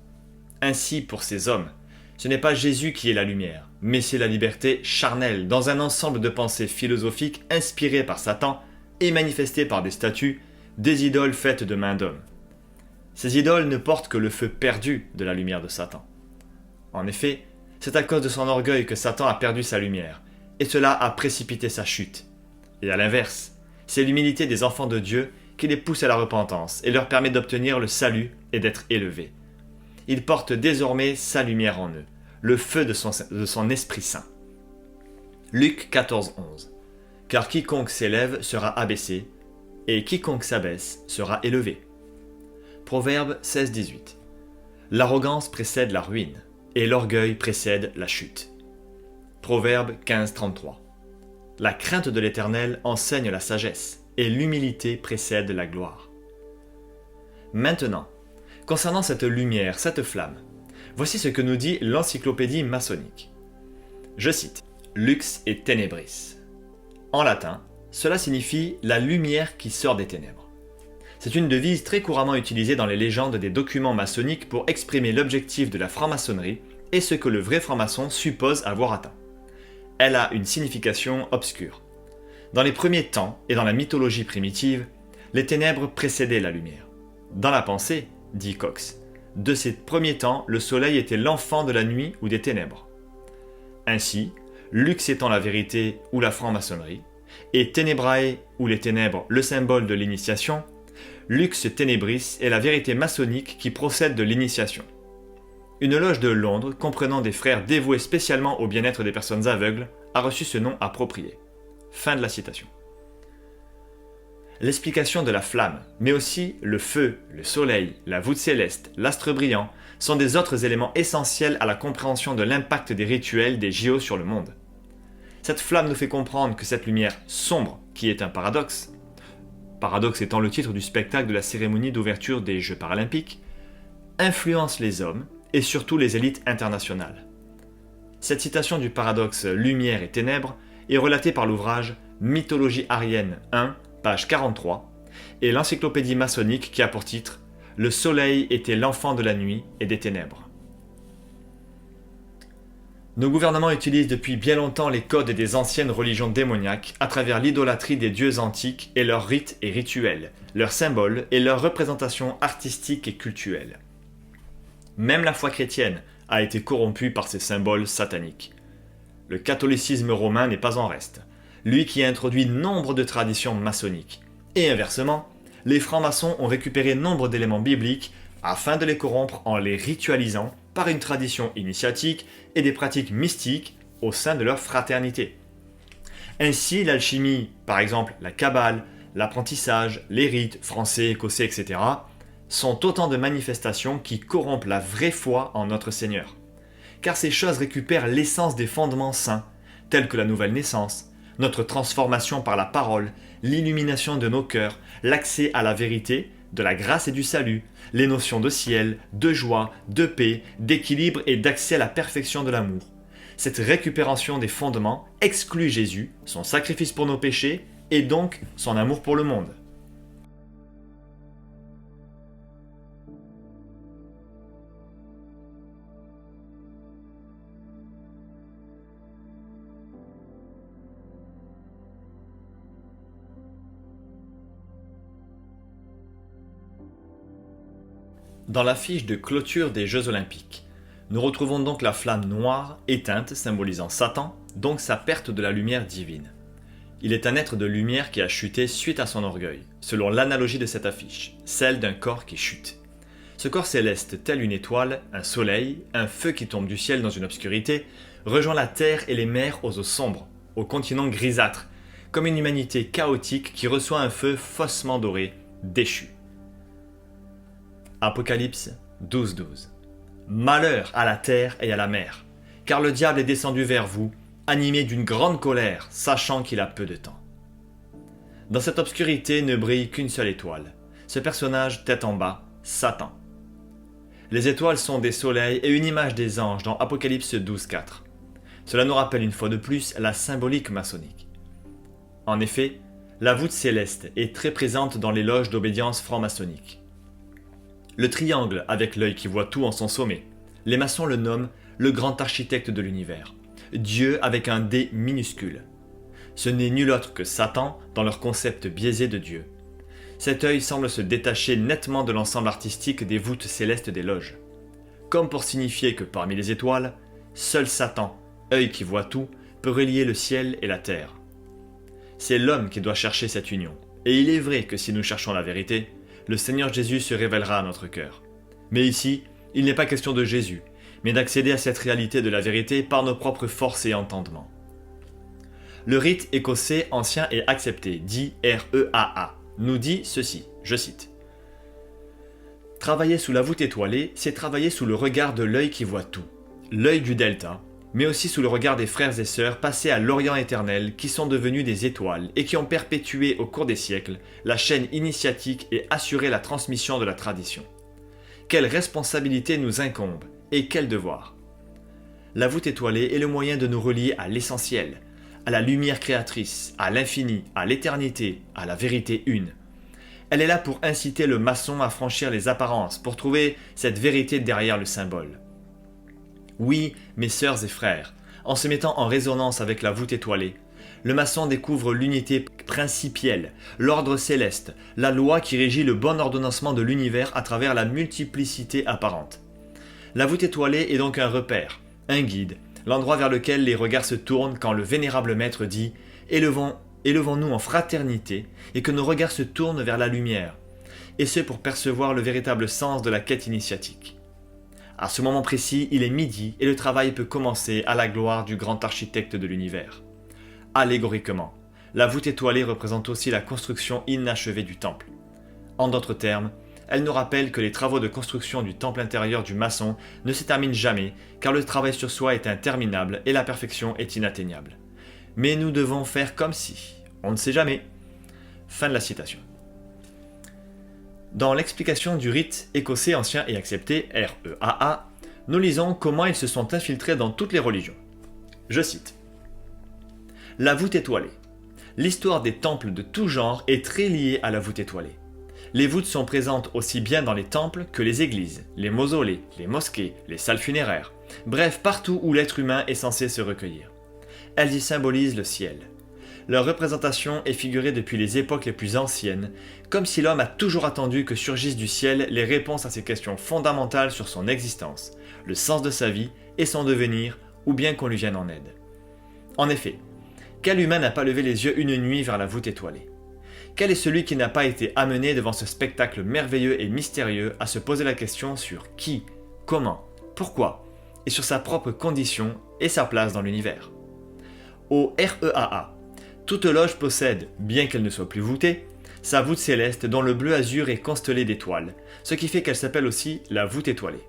Ainsi, pour ces hommes, ce n'est pas Jésus qui est la lumière, mais c'est la liberté charnelle dans un ensemble de pensées philosophiques inspirées par Satan et manifestées par des statues, des idoles faites de mains d'hommes. Ces idoles ne portent que le feu perdu de la lumière de Satan. En effet, c'est à cause de son orgueil que Satan a perdu sa lumière, et cela a précipité sa chute. Et à l'inverse, c'est l'humilité des enfants de Dieu qui les pousse à la repentance et leur permet d'obtenir le salut et d'être élevés. Ils portent désormais sa lumière en eux, le feu de son Esprit Saint. Luc 14,11 « Car quiconque s'élève sera abaissé, et quiconque s'abaisse sera élevé. » Proverbe 16,18 L'arrogance précède la ruine, et l'orgueil précède la chute. Proverbe 15,33 La crainte de l'Éternel enseigne la sagesse, et l'humilité précède la gloire. Maintenant, concernant cette lumière, cette flamme, voici ce que nous dit l'encyclopédie maçonnique. Je cite « Lux et tenebris ». En latin, cela signifie « la lumière qui sort des ténèbres ». C'est une devise très couramment utilisée dans les légendes des documents maçonniques pour exprimer l'objectif de la franc-maçonnerie et ce que le vrai franc-maçon suppose avoir atteint. Elle a une signification obscure. Dans les premiers temps et dans la mythologie primitive, les ténèbres précédaient la lumière. Dans la pensée, dit Cox, de ces premiers temps, le soleil était l'enfant de la nuit ou des ténèbres. Ainsi, Lux étant la vérité ou la franc-maçonnerie, et Tenebrae ou les ténèbres le symbole de l'initiation, Lux Tenebris est la vérité maçonnique qui procède de l'initiation. Une loge de Londres, comprenant des frères dévoués spécialement au bien-être des personnes aveugles, a reçu ce nom approprié. Fin de la citation. L'explication de la flamme, mais aussi le feu, le soleil, la voûte céleste, l'astre brillant, sont des autres éléments essentiels à la compréhension de l'impact des rituels des JO sur le monde. Cette flamme nous fait comprendre que cette lumière sombre, qui est un paradoxe étant le titre du spectacle de la cérémonie d'ouverture des Jeux paralympiques, influence les hommes et surtout les élites internationales. Cette citation du paradoxe lumière et ténèbres est relatée par l'ouvrage Mythologie arienne 1, page 43, et l'encyclopédie maçonnique qui a pour titre « Le soleil était l'enfant de la nuit et des ténèbres ». Nos gouvernements utilisent depuis bien longtemps les codes des anciennes religions démoniaques à travers l'idolâtrie des dieux antiques et leurs rites et rituels, leurs symboles et leurs représentations artistiques et cultuelles. Même la foi chrétienne a été corrompue par ces symboles sataniques. Le catholicisme romain n'est pas en reste, lui qui a introduit nombre de traditions maçonniques. Et inversement, les francs-maçons ont récupéré nombre d'éléments bibliques afin de les corrompre en les ritualisant par une tradition initiatique et des pratiques mystiques au sein de leur fraternité. Ainsi, l'alchimie, par exemple la kabbale, l'apprentissage, les rites français, écossais, etc., sont autant de manifestations qui corrompent la vraie foi en notre Seigneur. Car ces choses récupèrent l'essence des fondements saints, tels que la nouvelle naissance, notre transformation par la parole, l'illumination de nos cœurs, l'accès à la vérité, de la grâce et du salut, les notions de ciel, de joie, de paix, d'équilibre et d'accès à la perfection de l'amour. Cette récupération des fondements exclut Jésus, son sacrifice pour nos péchés et donc son amour pour le monde. Dans l'affiche de clôture des Jeux Olympiques, nous retrouvons donc la flamme noire éteinte symbolisant Satan, donc sa perte de la lumière divine. Il est un être de lumière qui a chuté suite à son orgueil, selon l'analogie de cette affiche, celle d'un corps qui chute. Ce corps céleste, tel une étoile, un soleil, un feu qui tombe du ciel dans une obscurité, rejoint la terre et les mers aux eaux sombres, au continent grisâtre, comme une humanité chaotique qui reçoit un feu faussement doré, déchu. Apocalypse 12:12. Malheur à la terre et à la mer, car le diable est descendu vers vous, animé d'une grande colère, sachant qu'il a peu de temps. Dans cette obscurité ne brille qu'une seule étoile, ce personnage tête en bas, Satan. Les étoiles sont des soleils et une image des anges dans Apocalypse 12:4. Cela nous rappelle une fois de plus la symbolique maçonnique. En effet, la voûte céleste est très présente dans les loges d'obédience franc-maçonnique. Le triangle avec l'œil qui voit tout en son sommet, les maçons le nomment le grand architecte de l'univers, Dieu avec un D minuscule. Ce n'est nul autre que Satan dans leur concept biaisé de Dieu. Cet œil semble se détacher nettement de l'ensemble artistique des voûtes célestes des loges. Comme pour signifier que parmi les étoiles, seul Satan, œil qui voit tout, peut relier le ciel et la terre. C'est l'homme qui doit chercher cette union. Et il est vrai que si nous cherchons la vérité, le Seigneur Jésus se révélera à notre cœur. Mais ici, il n'est pas question de Jésus, mais d'accéder à cette réalité de la vérité par nos propres forces et entendements. Le rite écossais ancien et accepté, dit REAA, nous dit ceci, je cite. « Travailler sous la voûte étoilée, c'est travailler sous le regard de l'œil qui voit tout, l'œil du delta, mais aussi sous le regard des frères et sœurs passés à l'Orient éternel qui sont devenus des étoiles et qui ont perpétué au cours des siècles la chaîne initiatique et assuré la transmission de la tradition. Quelle responsabilité nous incombe et quel devoir. La voûte étoilée est le moyen de nous relier à l'essentiel, à la lumière créatrice, à l'infini, à l'éternité, à la vérité une. Elle est là pour inciter le maçon à franchir les apparences, pour trouver cette vérité derrière le symbole. Oui, mes sœurs et frères, en se mettant en résonance avec la voûte étoilée, le maçon découvre l'unité principielle, l'ordre céleste, la loi qui régit le bon ordonnancement de l'univers à travers la multiplicité apparente. La voûte étoilée est donc un repère, un guide, l'endroit vers lequel les regards se tournent quand le vénérable maître dit « Élevons-nous en fraternité et que nos regards se tournent vers la lumière », et ce pour percevoir le véritable sens de la quête initiatique. À ce moment précis, il est midi et le travail peut commencer à la gloire du grand architecte de l'univers. Allégoriquement, la voûte étoilée représente aussi la construction inachevée du temple. En d'autres termes, elle nous rappelle que les travaux de construction du temple intérieur du maçon ne se terminent jamais car le travail sur soi est interminable et la perfection est inatteignable. Mais nous devons faire comme si, on ne sait jamais. Fin de la citation. Dans l'explication du rite écossais ancien et accepté, REAA, nous lisons comment ils se sont infiltrés dans toutes les religions. Je cite. La voûte étoilée. L'histoire des temples de tout genre est très liée à la voûte étoilée. Les voûtes sont présentes aussi bien dans les temples que les églises, les mausolées, les mosquées, les salles funéraires, bref partout où l'être humain est censé se recueillir. Elles y symbolisent le ciel. Leur représentation est figurée depuis les époques les plus anciennes, comme si l'homme a toujours attendu que surgissent du ciel les réponses à ces questions fondamentales sur son existence, le sens de sa vie et son devenir, ou bien qu'on lui vienne en aide. En effet, quel humain n'a pas levé les yeux une nuit vers la voûte étoilée ? Quel est celui qui n'a pas été amené devant ce spectacle merveilleux et mystérieux à se poser la question sur qui, comment, pourquoi, et sur sa propre condition et sa place dans l'univers ? Au REAA, toute loge possède, bien qu'elle ne soit plus voûtée, sa voûte céleste dont le bleu azur est constellé d'étoiles, ce qui fait qu'elle s'appelle aussi la voûte étoilée.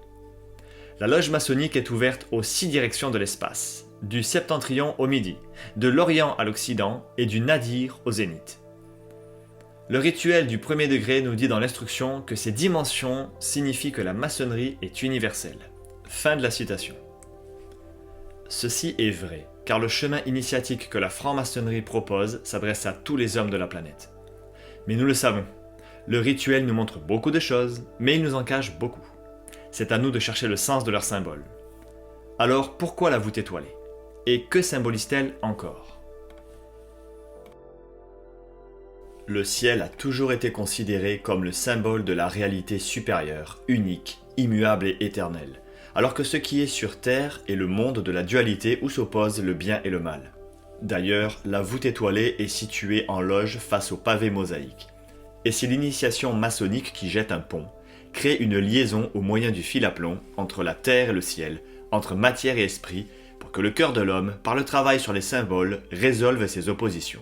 La loge maçonnique est ouverte aux 6 directions de l'espace, du septentrion au midi, de l'orient à l'occident et du nadir au zénith. Le rituel du premier degré nous dit dans l'instruction que ces dimensions signifient que la maçonnerie est universelle. Fin de la citation. Ceci est vrai, car le chemin initiatique que la franc-maçonnerie propose s'adresse à tous les hommes de la planète. Mais nous le savons, le rituel nous montre beaucoup de choses, mais il nous en cache beaucoup. C'est à nous de chercher le sens de leurs symboles. Alors pourquoi la voûte étoilée ? Et que symbolise-t-elle encore ? Le ciel a toujours été considéré comme le symbole de la réalité supérieure, unique, immuable et éternelle, alors que ce qui est sur terre est le monde de la dualité où s'opposent le bien et le mal. D'ailleurs, la voûte étoilée est située en loge face au pavé mosaïque. Et c'est l'initiation maçonnique qui jette un pont, crée une liaison au moyen du fil à plomb entre la terre et le ciel, entre matière et esprit, pour que le cœur de l'homme, par le travail sur les symboles, résolve ses oppositions.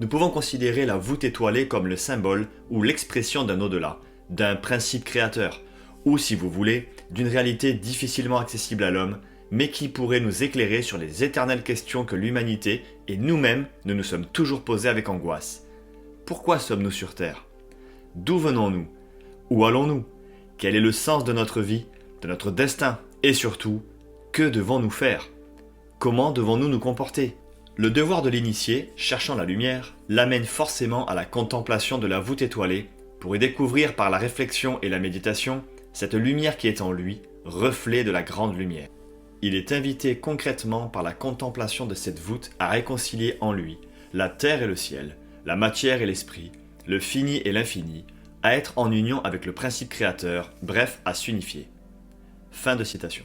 Nous pouvons considérer la voûte étoilée comme le symbole ou l'expression d'un au-delà, d'un principe créateur, ou si vous voulez, d'une réalité difficilement accessible à l'homme, mais qui pourrait nous éclairer sur les éternelles questions que l'humanité et nous-mêmes ne nous sommes toujours posées avec angoisse. Pourquoi sommes-nous sur Terre? D'où venons-nous? Où allons-nous? Quel est le sens de notre vie, de notre destin? Et surtout, que devons-nous faire? Comment devons-nous nous comporter? Le devoir de l'initié, cherchant la lumière, l'amène forcément à la contemplation de la voûte étoilée pour y découvrir par la réflexion et la méditation cette lumière qui est en lui, reflet de la grande lumière. Il est invité concrètement par la contemplation de cette voûte à réconcilier en lui la terre et le ciel, la matière et l'esprit, le fini et l'infini, à être en union avec le principe créateur, bref, à s'unifier. Fin de citation.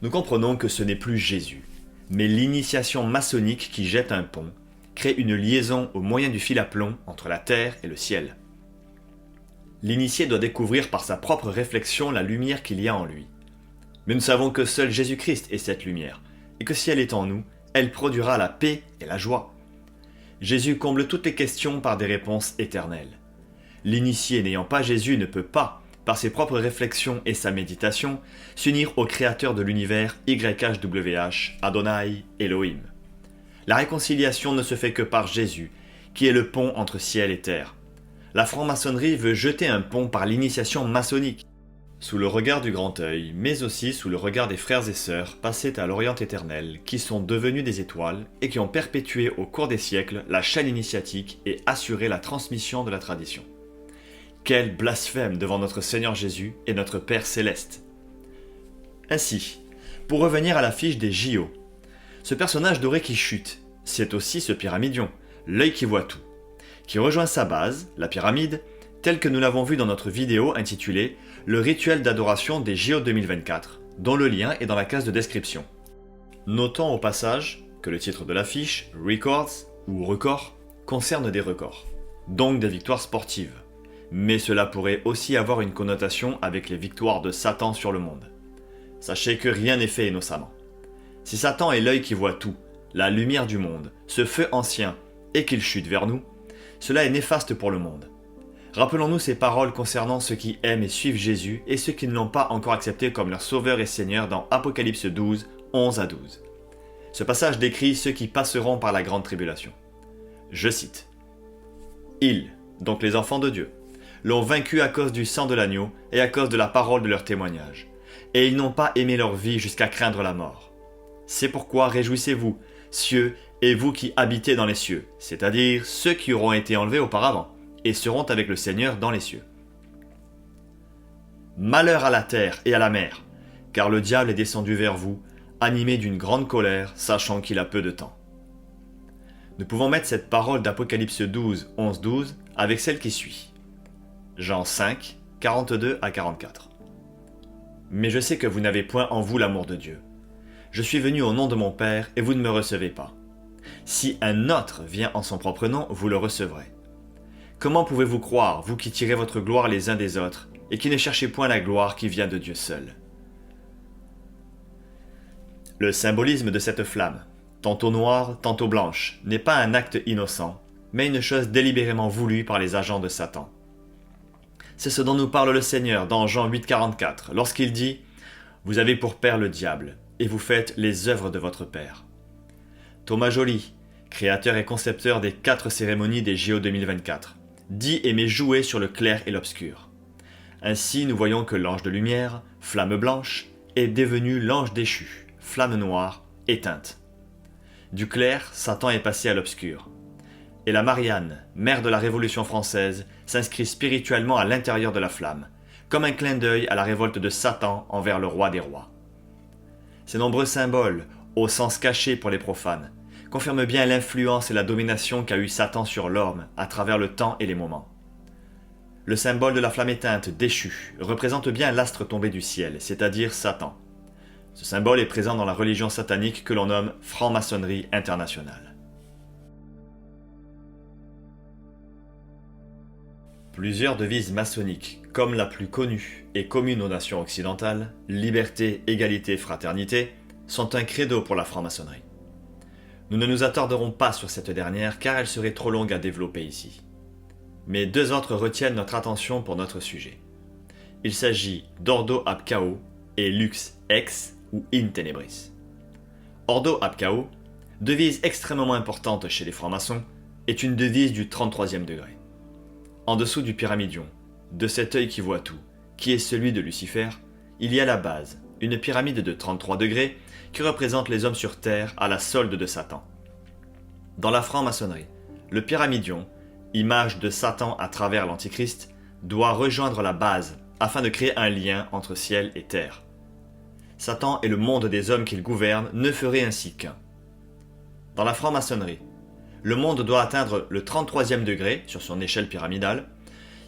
Nous comprenons que ce n'est plus Jésus, mais l'initiation maçonnique qui jette un pont, crée une liaison au moyen du fil à plomb entre la terre et le ciel. L'initié doit découvrir par sa propre réflexion la lumière qu'il y a en lui. Mais nous savons que seul Jésus-Christ est cette lumière, et que si elle est en nous, elle produira la paix et la joie. Jésus comble toutes les questions par des réponses éternelles. L'initié n'ayant pas Jésus ne peut pas, par ses propres réflexions et sa méditation, s'unir au Créateur de l'univers YHWH, Adonai, Elohim. La réconciliation ne se fait que par Jésus, qui est le pont entre ciel et terre. La franc-maçonnerie veut jeter un pont par l'initiation maçonnique. Sous le regard du grand œil, mais aussi sous le regard des frères et sœurs passés à l'Orient éternel, qui sont devenus des étoiles et qui ont perpétué au cours des siècles la chaîne initiatique et assuré la transmission de la tradition. Quel blasphème devant notre Seigneur Jésus et notre Père Céleste! Ainsi, pour revenir à l'affiche des JO, ce personnage doré qui chute, c'est aussi ce pyramidion, l'œil qui voit tout, qui rejoint sa base, la pyramide, telle que nous l'avons vu dans notre vidéo intitulée « Le rituel d'adoration des JO 2024 », dont le lien est dans la case de description. Notons au passage que le titre de l'affiche, Records ou Record, concerne des records, donc des victoires sportives. Mais cela pourrait aussi avoir une connotation avec les victoires de Satan sur le monde. Sachez que rien n'est fait innocemment. Si Satan est l'œil qui voit tout, la lumière du monde, ce feu ancien, et qu'il chute vers nous, cela est néfaste pour le monde. Rappelons-nous ces paroles concernant ceux qui aiment et suivent Jésus et ceux qui ne l'ont pas encore accepté comme leur sauveur et seigneur dans Apocalypse 12, 11 à 12. Ce passage décrit ceux qui passeront par la grande tribulation. Je cite. « Ils, donc les enfants de Dieu, l'ont vaincu à cause du sang de l'agneau et à cause de la parole de leur témoignage. Et ils n'ont pas aimé leur vie jusqu'à craindre la mort. C'est pourquoi réjouissez-vous, cieux, et vous qui habitez dans les cieux, c'est-à-dire ceux qui auront été enlevés auparavant, et seront avec le Seigneur dans les cieux. Malheur à la terre et à la mer, car le diable est descendu vers vous, animé d'une grande colère, sachant qu'il a peu de temps. » Nous pouvons mettre cette parole d'Apocalypse 12, 11, 12 avec celle qui suit. Jean 5, 42 à 44. Mais je sais que vous n'avez point en vous l'amour de Dieu. Je suis venu au nom de mon Père et vous ne me recevez pas. Si un autre vient en son propre nom, vous le recevrez. Comment pouvez-vous croire, vous qui tirez votre gloire les uns des autres, et qui ne cherchez point la gloire qui vient de Dieu seul? Le symbolisme de cette flamme, tantôt noire, tantôt blanche, n'est pas un acte innocent, mais une chose délibérément voulue par les agents de Satan. C'est ce dont nous parle le Seigneur dans Jean 8, 44, lorsqu'il dit « Vous avez pour père le diable, et vous faites les œuvres de votre père. » Thomas Joly, créateur et concepteur des 4 cérémonies des JO 2024, dit aimer jouer sur le clair et l'obscur. Ainsi, nous voyons que l'ange de lumière, flamme blanche, est devenu l'ange déchu, flamme noire, éteinte. Du clair, Satan est passé à l'obscur. Et la Marianne, mère de la Révolution française, s'inscrit spirituellement à l'intérieur de la flamme, comme un clin d'œil à la révolte de Satan envers le roi des rois. Ces nombreux symboles, au sens caché pour les profanes, confirme bien l'influence et la domination qu'a eu Satan sur l'homme à travers le temps et les moments. Le symbole de la flamme éteinte déchue représente bien l'astre tombé du ciel, c'est-à-dire Satan. Ce symbole est présent dans la religion satanique que l'on nomme franc-maçonnerie internationale. Plusieurs devises maçonniques, comme la plus connue et commune aux nations occidentales, liberté, égalité, fraternité, sont un credo pour la franc-maçonnerie. Nous ne nous attarderons pas sur cette dernière car elle serait trop longue à développer ici. Mais deux autres retiennent notre attention pour notre sujet. Il s'agit d'Ordo ab Chao et Lux Ex ou In Tenebris. Ordo ab Chao, devise extrêmement importante chez les francs-maçons, est une devise du 33e degré. En dessous du pyramidion, de cet œil qui voit tout, qui est celui de Lucifer, il y a la base, une pyramide de 33 degrés qui représente les hommes sur terre à la solde de Satan. Dans la franc-maçonnerie, le pyramidion, image de Satan à travers l'Antichrist, doit rejoindre la base afin de créer un lien entre ciel et terre. Satan et le monde des hommes qu'il gouverne ne feraient ainsi qu'un. Dans la franc-maçonnerie, le monde doit atteindre le 33e degré sur son échelle pyramidale.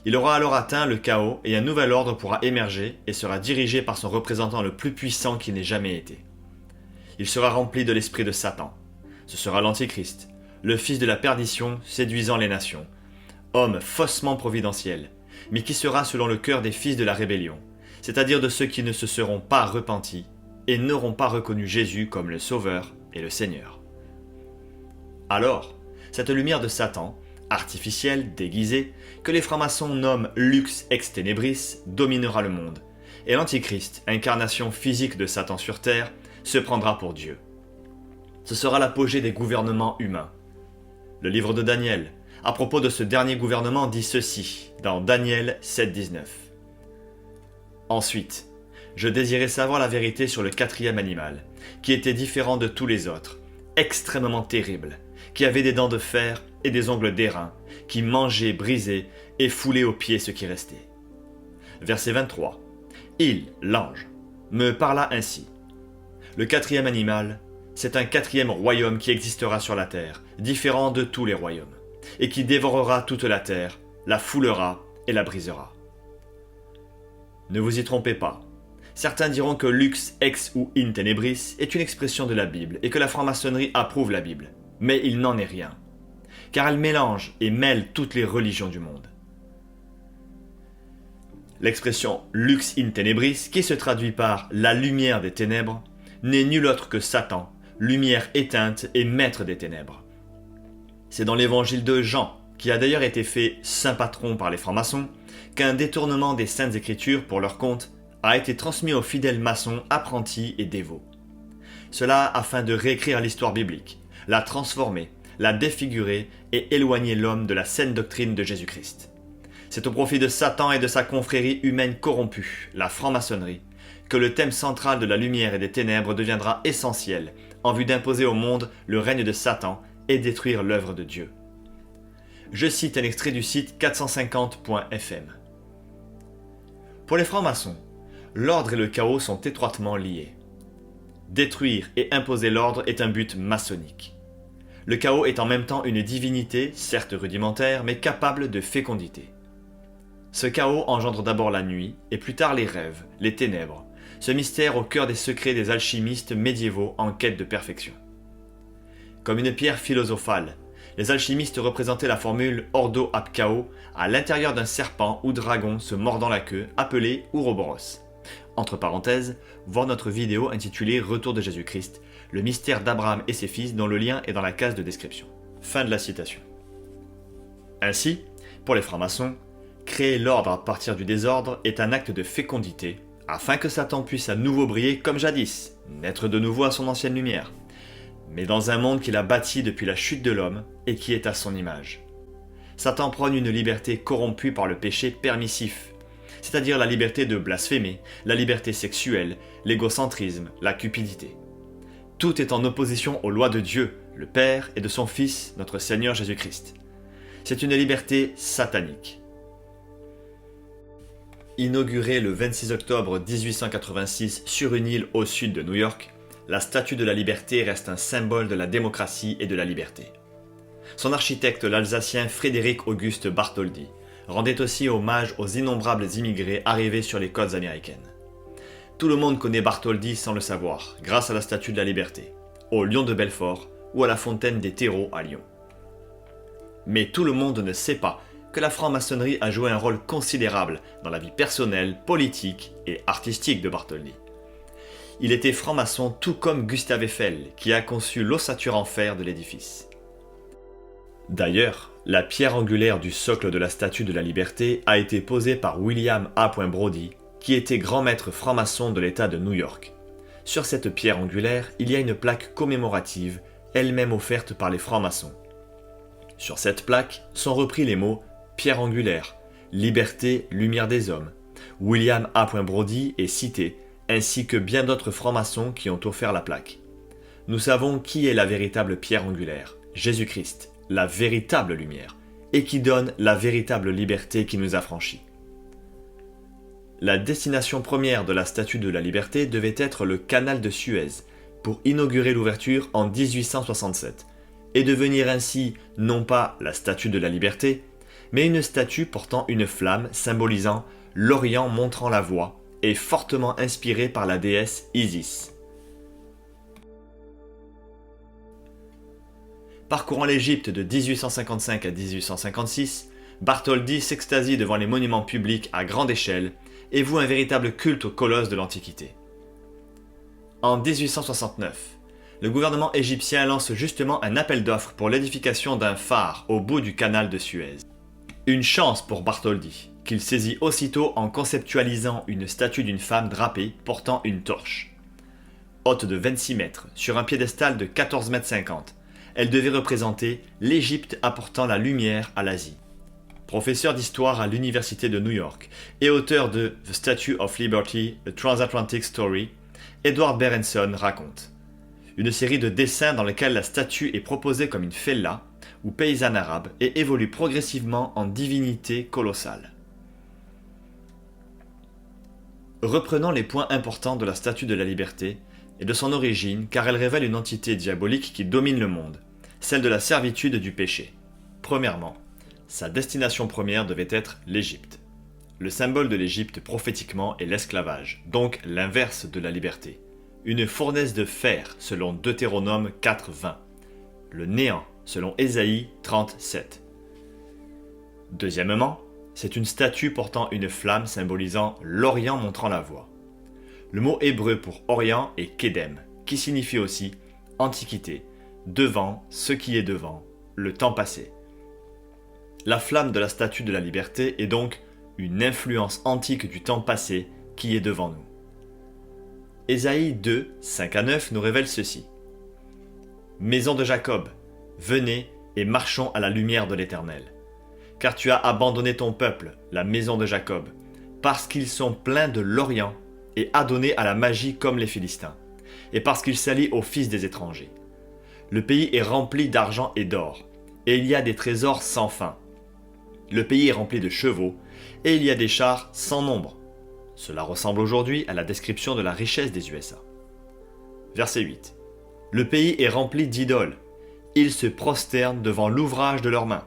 Il aura alors atteint le chaos et un nouvel ordre pourra émerger et sera dirigé par son représentant le plus puissant qui n'ait jamais été. Il sera rempli de l'esprit de Satan. Ce sera l'Antichrist, le fils de la perdition séduisant les nations, homme faussement providentiel, mais qui sera selon le cœur des fils de la rébellion, c'est-à-dire de ceux qui ne se seront pas repentis et n'auront pas reconnu Jésus comme le Sauveur et le Seigneur. Alors, cette lumière de Satan, artificielle, déguisée, que les francs-maçons nomment Lux Ex Tenebris, dominera le monde, et l'Antichrist, incarnation physique de Satan sur terre, se prendra pour Dieu. Ce sera l'apogée des gouvernements humains. Le livre de Daniel, à propos de ce dernier gouvernement, dit ceci, dans Daniel 7,19. Ensuite, je désirais savoir la vérité sur le quatrième animal, qui était différent de tous les autres, extrêmement terrible, qui avait des dents de fer et des ongles d'airain, qui mangeait, brisait et foulait aux pieds ce qui restait. Verset 23. Il, l'ange, me parla ainsi. Le quatrième animal, c'est un quatrième royaume qui existera sur la terre, différent de tous les royaumes, et qui dévorera toute la terre, la foulera et la brisera. Ne vous y trompez pas. Certains diront que Lux Ex ou In Tenebris est une expression de la Bible et que la franc-maçonnerie approuve la Bible. Mais il n'en est rien, car elle mélange et mêle toutes les religions du monde. L'expression Lux in Tenebris, qui se traduit par la lumière des ténèbres, n'est nul autre que Satan, lumière éteinte et maître des ténèbres. C'est dans l'évangile de Jean, qui a d'ailleurs été fait saint patron par les francs-maçons, qu'un détournement des saintes écritures pour leur compte a été transmis aux fidèles maçons apprentis et dévots. Cela afin de réécrire l'histoire biblique, la transformer, la défigurer et éloigner l'homme de la saine doctrine de Jésus-Christ. C'est au profit de Satan et de sa confrérie humaine corrompue, la franc-maçonnerie, que le thème central de la lumière et des ténèbres deviendra essentiel en vue d'imposer au monde le règne de Satan et détruire l'œuvre de Dieu. Je cite un extrait du site 450.fm. Pour les francs-maçons, l'ordre et le chaos sont étroitement liés. Détruire et imposer l'ordre est un but maçonnique. Le chaos est en même temps une divinité, certes rudimentaire, mais capable de fécondité. Ce chaos engendre d'abord la nuit, et plus tard les rêves, les ténèbres, ce mystère au cœur des secrets des alchimistes médiévaux en quête de perfection. Comme une pierre philosophale, les alchimistes représentaient la formule Ordo ab Chao à l'intérieur d'un serpent ou dragon se mordant la queue, appelé Ouroboros. Entre parenthèses, voir notre vidéo intitulée Retour de Jésus-Christ, le mystère d'Abraham et ses fils, dont le lien est dans la case de description. Fin de la citation. Ainsi, pour les francs-maçons, créer l'ordre à partir du désordre est un acte de fécondité, afin que Satan puisse à nouveau briller comme jadis, naître de nouveau à son ancienne lumière, mais dans un monde qu'il a bâti depuis la chute de l'homme et qui est à son image. Satan prône une liberté corrompue par le péché permissif, c'est-à-dire la liberté de blasphémer, la liberté sexuelle, l'égocentrisme, la cupidité. Tout est en opposition aux lois de Dieu, le Père, et de son Fils, notre Seigneur Jésus-Christ. C'est une liberté satanique. Inaugurée le 26 octobre 1886 sur une île au sud de New York, la Statue de la Liberté reste un symbole de la démocratie et de la liberté. Son architecte, l'Alsacien Frédéric Auguste Bartholdi, rendait aussi hommage aux innombrables immigrés arrivés sur les côtes américaines. Tout le monde connaît Bartholdi sans le savoir, grâce à la Statue de la Liberté, au Lion de Belfort ou à la Fontaine des Terreaux à Lyon. Mais tout le monde ne sait pas que la franc-maçonnerie a joué un rôle considérable dans la vie personnelle, politique et artistique de Bartholdi. Il était franc-maçon tout comme Gustave Eiffel, qui a conçu l'ossature en fer de l'édifice. D'ailleurs, la pierre angulaire du socle de la Statue de la Liberté a été posée par William A. Brodie, qui était grand maître franc-maçon de l'État de New York. Sur cette pierre angulaire, il y a une plaque commémorative, elle-même offerte par les francs-maçons. Sur cette plaque sont repris les mots « pierre angulaire »,« liberté, lumière des hommes ». William A. Brodie est cité, ainsi que bien d'autres francs-maçons qui ont offert la plaque. Nous savons qui est la véritable pierre angulaire, Jésus-Christ, la véritable lumière, et qui donne la véritable liberté qui nous affranchit. La destination première de la Statue de la Liberté devait être le canal de Suez, pour inaugurer l'ouverture en 1867, et devenir ainsi non pas la Statue de la Liberté, mais une statue portant une flamme symbolisant l'Orient montrant la voie, et fortement inspirée par la déesse Isis. Parcourant l'Égypte de 1855 à 1856, Bartholdi s'extasie devant les monuments publics à grande échelle et voue un véritable culte au colosse de l'Antiquité. En 1869, le gouvernement égyptien lance justement un appel d'offres pour l'édification d'un phare au bout du canal de Suez. Une chance pour Bartholdi, qu'il saisit aussitôt en conceptualisant une statue d'une femme drapée portant une torche. Haute de 26 mètres, sur un piédestal de 14,50 mètres, elle devait représenter l'Égypte apportant la lumière à l'Asie. Professeur d'histoire à l'Université de New York et auteur de The Statue of Liberty, A Transatlantic Story, Edward Berenson raconte une série de dessins dans lesquels la statue est proposée comme une fellah ou paysanne arabe et évolue progressivement en divinité colossale. Reprenons les points importants de la Statue de la Liberté et de son origine car elle révèle une entité diabolique qui domine le monde, celle de la servitude du péché. Premièrement, sa destination première devait être l'Égypte. Le symbole de l'Égypte prophétiquement est l'esclavage, donc l'inverse de la liberté. Une fournaise de fer selon Deutéronome 4.20. Le néant selon Ésaïe 30.7. Deuxièmement, c'est une statue portant une flamme symbolisant l'Orient montrant la voie. Le mot hébreu pour Orient est Kedem, qui signifie aussi Antiquité, devant, ce qui est devant, le temps passé. La flamme de la Statue de la Liberté est donc une influence antique du temps passé qui est devant nous. Ésaïe 2, 5-9 nous révèle ceci. Maison de Jacob, venez et marchons à la lumière de l'Éternel. Car tu as abandonné ton peuple, la maison de Jacob, parce qu'ils sont pleins de l'Orient et adonnés à la magie comme les Philistins, et parce qu'ils s'allient aux fils des étrangers. Le pays est rempli d'argent et d'or, et il y a des trésors sans fin. Le pays est rempli de chevaux, et il y a des chars sans nombre. Cela ressemble aujourd'hui à la description de la richesse des USA. Verset 8. Le pays est rempli d'idoles. Ils se prosternent devant l'ouvrage de leurs mains.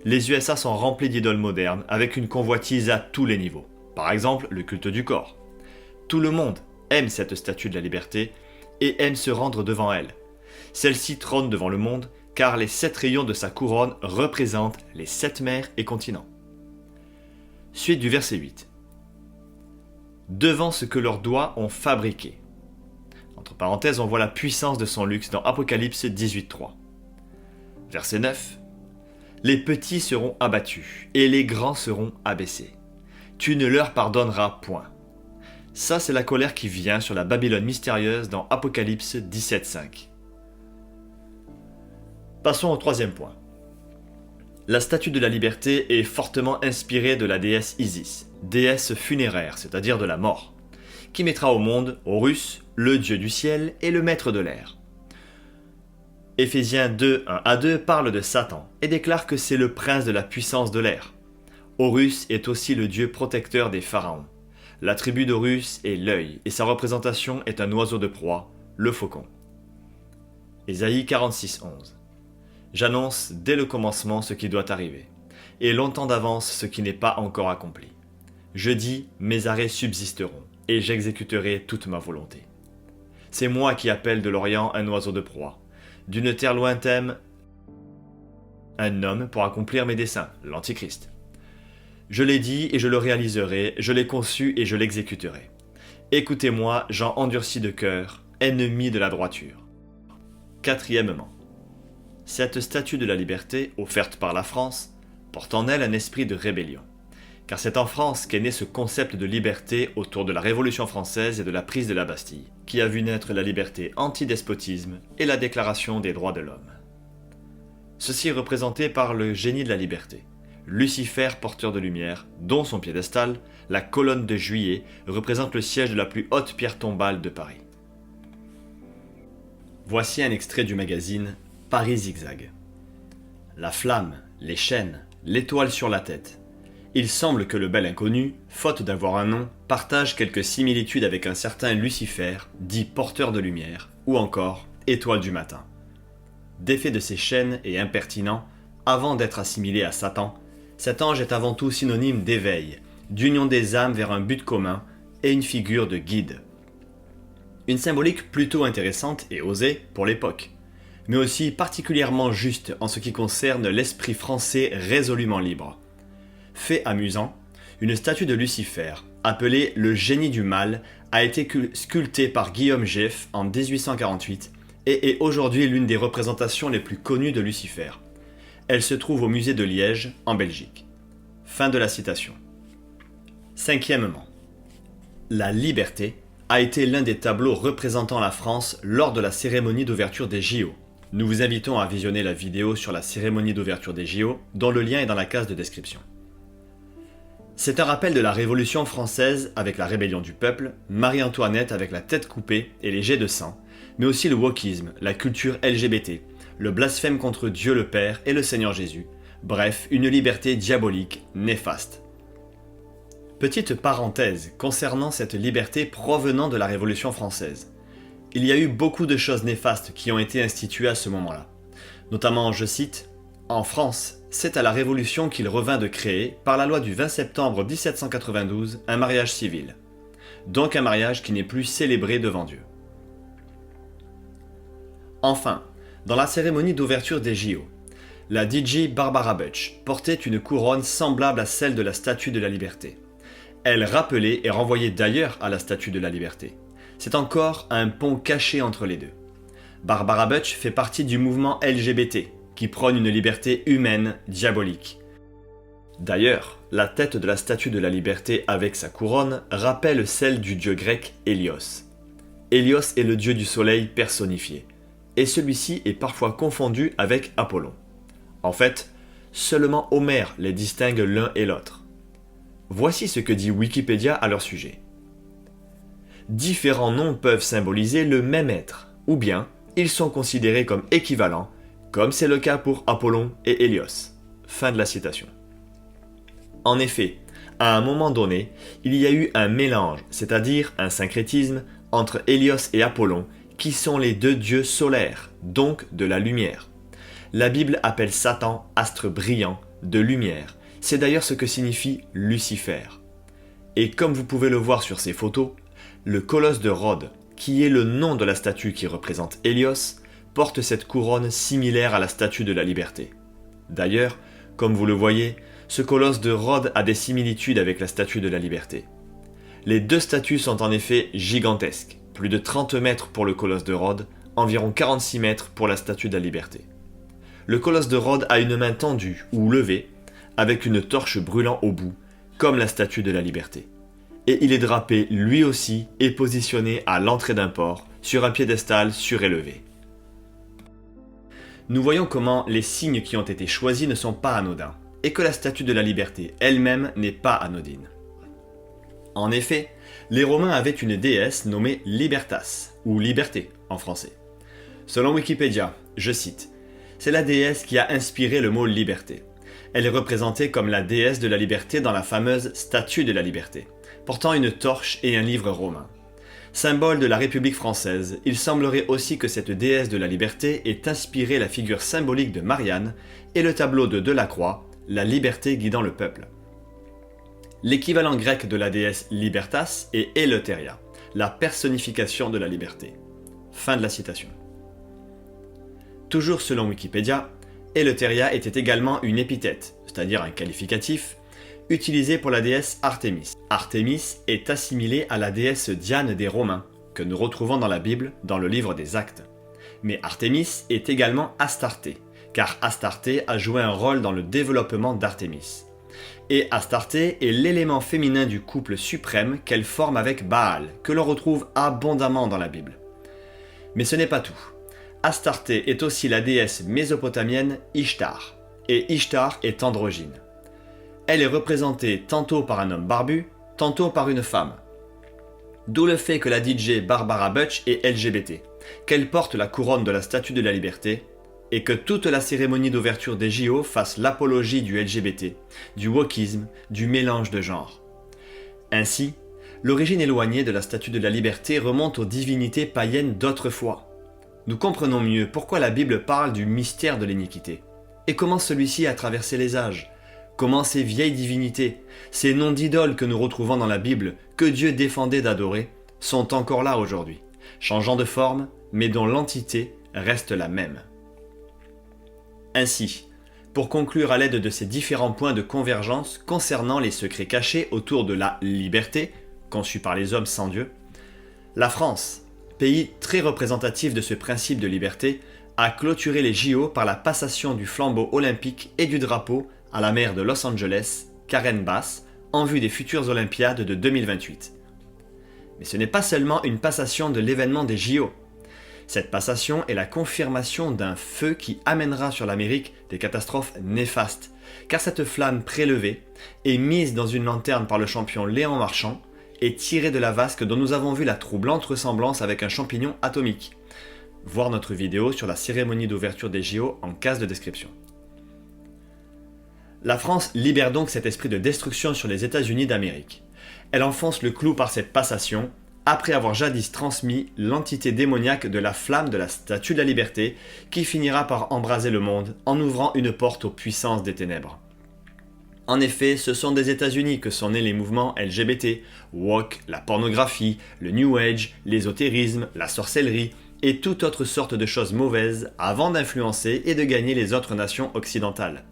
Les USA sont remplis d'idoles modernes avec une convoitise à tous les niveaux. Par exemple, le culte du corps. Tout le monde aime cette statue de la liberté et aime se rendre devant elle. Celle-ci trône devant le monde car les 7 rayons de sa couronne représentent les 7 mers et continents. Suite du verset 8. Devant ce que leurs doigts ont fabriqué. Entre parenthèses, on voit la puissance de son luxe dans Apocalypse 18.3. Verset 9. Les petits seront abattus, et les grands seront abaissés. Tu ne leur pardonneras point. Ça, c'est la colère qui vient sur la Babylone mystérieuse dans Apocalypse 17.5. Passons au troisième point. La statue de la liberté est fortement inspirée de la déesse Isis, déesse funéraire, c'est-à-dire de la mort, qui mettra au monde Horus, le dieu du ciel et le maître de l'air. Éphésiens 2, 1-2 parle de Satan et déclare que c'est le prince de la puissance de l'air. Horus est aussi le dieu protecteur des pharaons. L'attribut d'Horus est l'œil et sa représentation est un oiseau de proie, le faucon. Ésaïe 46, 11. J'annonce dès le commencement ce qui doit arriver, et longtemps d'avance ce qui n'est pas encore accompli. Je dis, mes arrêts subsisteront, et j'exécuterai toute ma volonté. C'est moi qui appelle de l'Orient un oiseau de proie, d'une terre lointaine un homme pour accomplir mes desseins, l'Antichrist. Je l'ai dit et je le réaliserai, je l'ai conçu et je l'exécuterai. Écoutez-moi, gens endurcis de cœur, ennemis de la droiture. Quatrièmement, cette statue de la liberté, offerte par la France, porte en elle un esprit de rébellion. Car c'est en France qu'est né ce concept de liberté autour de la Révolution française et de la prise de la Bastille, qui a vu naître la liberté anti-despotisme et la Déclaration des droits de l'homme. Ceci est représenté par le génie de la liberté, Lucifer porteur de lumière, dont son piédestal, la colonne de Juillet, représente le siège de la plus haute pierre tombale de Paris. Voici un extrait du magazine Paris Zigzag. La flamme, les chaînes, l'étoile sur la tête. Il semble que le bel inconnu, faute d'avoir un nom, partage quelques similitudes avec un certain Lucifer, dit porteur de lumière, ou encore étoile du matin. Défait de ses chaînes et impertinent, avant d'être assimilé à Satan, cet ange est avant tout synonyme d'éveil, d'union des âmes vers un but commun et une figure de guide. Une symbolique plutôt intéressante et osée pour l'époque, mais aussi particulièrement juste en ce qui concerne l'esprit français résolument libre. Fait amusant, une statue de Lucifer, appelée le génie du mal, a été sculptée par Guillaume Geff en 1848 et est aujourd'hui l'une des représentations les plus connues de Lucifer. Elle se trouve au musée de Liège, en Belgique. Fin de la citation. Cinquièmement, la liberté a été l'un des tableaux représentant la France lors de la cérémonie d'ouverture des JO. Nous vous invitons à visionner la vidéo sur la cérémonie d'ouverture des JO, dont le lien est dans la case de description. C'est un rappel de la Révolution française avec la rébellion du peuple, Marie-Antoinette avec la tête coupée et les jets de sang, mais aussi le wokisme, la culture LGBT, le blasphème contre Dieu le Père et le Seigneur Jésus, bref, une liberté diabolique, néfaste. Petite parenthèse concernant cette liberté provenant de la Révolution française. Il y a eu beaucoup de choses néfastes qui ont été instituées à ce moment-là. Notamment, je cite, « En France, c'est à la Révolution qu'il revint de créer, par la loi du 20 septembre 1792, un mariage civil. Donc un mariage qui n'est plus célébré devant Dieu. » Enfin, dans la cérémonie d'ouverture des JO, la DJ Barbara Butch portait une couronne semblable à celle de la Statue de la Liberté. Elle rappelait et renvoyait d'ailleurs à la Statue de la Liberté. C'est encore un pont caché entre les deux. Barbara Butch fait partie du mouvement LGBT, qui prône une liberté humaine diabolique. D'ailleurs, la tête de la Statue de la Liberté avec sa couronne rappelle celle du dieu grec Hélios. Hélios est le dieu du soleil personnifié, et celui-ci est parfois confondu avec Apollon. En fait, seulement Homère les distingue l'un et l'autre. Voici ce que dit Wikipédia à leur sujet. Différents noms peuvent symboliser le même être, ou bien ils sont considérés comme équivalents, comme c'est le cas pour Apollon et Hélios. Fin de la citation. En effet, à un moment donné, il y a eu un mélange, c'est-à-dire un syncrétisme, entre Hélios et Apollon, qui sont les deux dieux solaires, donc de la lumière. La Bible appelle Satan astre brillant, de lumière. C'est d'ailleurs ce que signifie Lucifer. Et comme vous pouvez le voir sur ces photos, le colosse de Rhodes, qui est le nom de la statue qui représente Hélios, porte cette couronne similaire à la Statue de la Liberté. D'ailleurs, comme vous le voyez, ce colosse de Rhodes a des similitudes avec la Statue de la Liberté. Les deux statues sont en effet gigantesques, plus de 30 mètres pour le colosse de Rhodes, environ 46 mètres pour la Statue de la Liberté. Le colosse de Rhodes a une main tendue ou levée, avec une torche brûlant au bout, comme la Statue de la Liberté. Et il est drapé lui aussi et positionné à l'entrée d'un port, sur un piédestal surélevé. Nous voyons comment les signes qui ont été choisis ne sont pas anodins, et que la Statue de la Liberté elle-même n'est pas anodine. En effet, les Romains avaient une déesse nommée Libertas, ou Liberté en français. Selon Wikipédia, je cite, « C'est la déesse qui a inspiré le mot liberté. Elle est représentée comme la déesse de la liberté dans la fameuse Statue de la Liberté, portant une torche et un livre romain. Symbole de la République française, il semblerait aussi que cette déesse de la liberté ait inspiré la figure symbolique de Marianne et le tableau de Delacroix, la liberté guidant le peuple. L'équivalent grec de la déesse Libertas est Eleutheria, la personnification de la liberté. Fin de la citation. Toujours selon Wikipédia, Eleutheria était également une épithète, c'est-à-dire un qualificatif, utilisé pour la déesse Artémis. Artémis est assimilée à la déesse Diane des Romains, que nous retrouvons dans la Bible dans le livre des Actes. Mais Artémis est également Astarté, car Astarté a joué un rôle dans le développement d'Artémis. Et Astarté est l'élément féminin du couple suprême qu'elle forme avec Baal, que l'on retrouve abondamment dans la Bible. Mais ce n'est pas tout. Astarté est aussi la déesse mésopotamienne Ishtar, et Ishtar est androgyne. Elle est représentée tantôt par un homme barbu, tantôt par une femme. D'où le fait que la DJ Barbara Butch est LGBT, qu'elle porte la couronne de la Statue de la Liberté, et que toute la cérémonie d'ouverture des JO fasse l'apologie du LGBT, du wokisme, du mélange de genres. Ainsi, l'origine éloignée de la Statue de la Liberté remonte aux divinités païennes d'autrefois. Nous comprenons mieux pourquoi la Bible parle du mystère de l'iniquité, et comment celui-ci a traversé les âges, comment ces vieilles divinités, ces noms d'idoles que nous retrouvons dans la Bible, que Dieu défendait d'adorer, sont encore là aujourd'hui, changeant de forme, mais dont l'entité reste la même. Ainsi, pour conclure à l'aide de ces différents points de convergence concernant les secrets cachés autour de la liberté, conçue par les hommes sans Dieu, la France, pays très représentatif de ce principe de liberté, a clôturé les JO par la passation du flambeau olympique et du drapeau à la maire de Los Angeles, Karen Bass, en vue des futures Olympiades de 2028. Mais ce n'est pas seulement une passation de l'événement des JO. Cette passation est la confirmation d'un feu qui amènera sur l'Amérique des catastrophes néfastes, car cette flamme prélevée et mise dans une lanterne par le champion Léon Marchand est tirée de la vasque dont nous avons vu la troublante ressemblance avec un champignon atomique. Voir notre vidéo sur la cérémonie d'ouverture des JO en case de description. La France libère donc cet esprit de destruction sur les États-Unis d'Amérique. Elle enfonce le clou par cette passation, après avoir jadis transmis l'entité démoniaque de la flamme de la Statue de la Liberté, qui finira par embraser le monde en ouvrant une porte aux puissances des ténèbres. En effet, ce sont des États-Unis que sont nés les mouvements LGBT, woke, la pornographie, le New Age, l'ésotérisme, la sorcellerie et toute autre sorte de choses mauvaises avant d'influencer et de gagner les autres nations occidentales.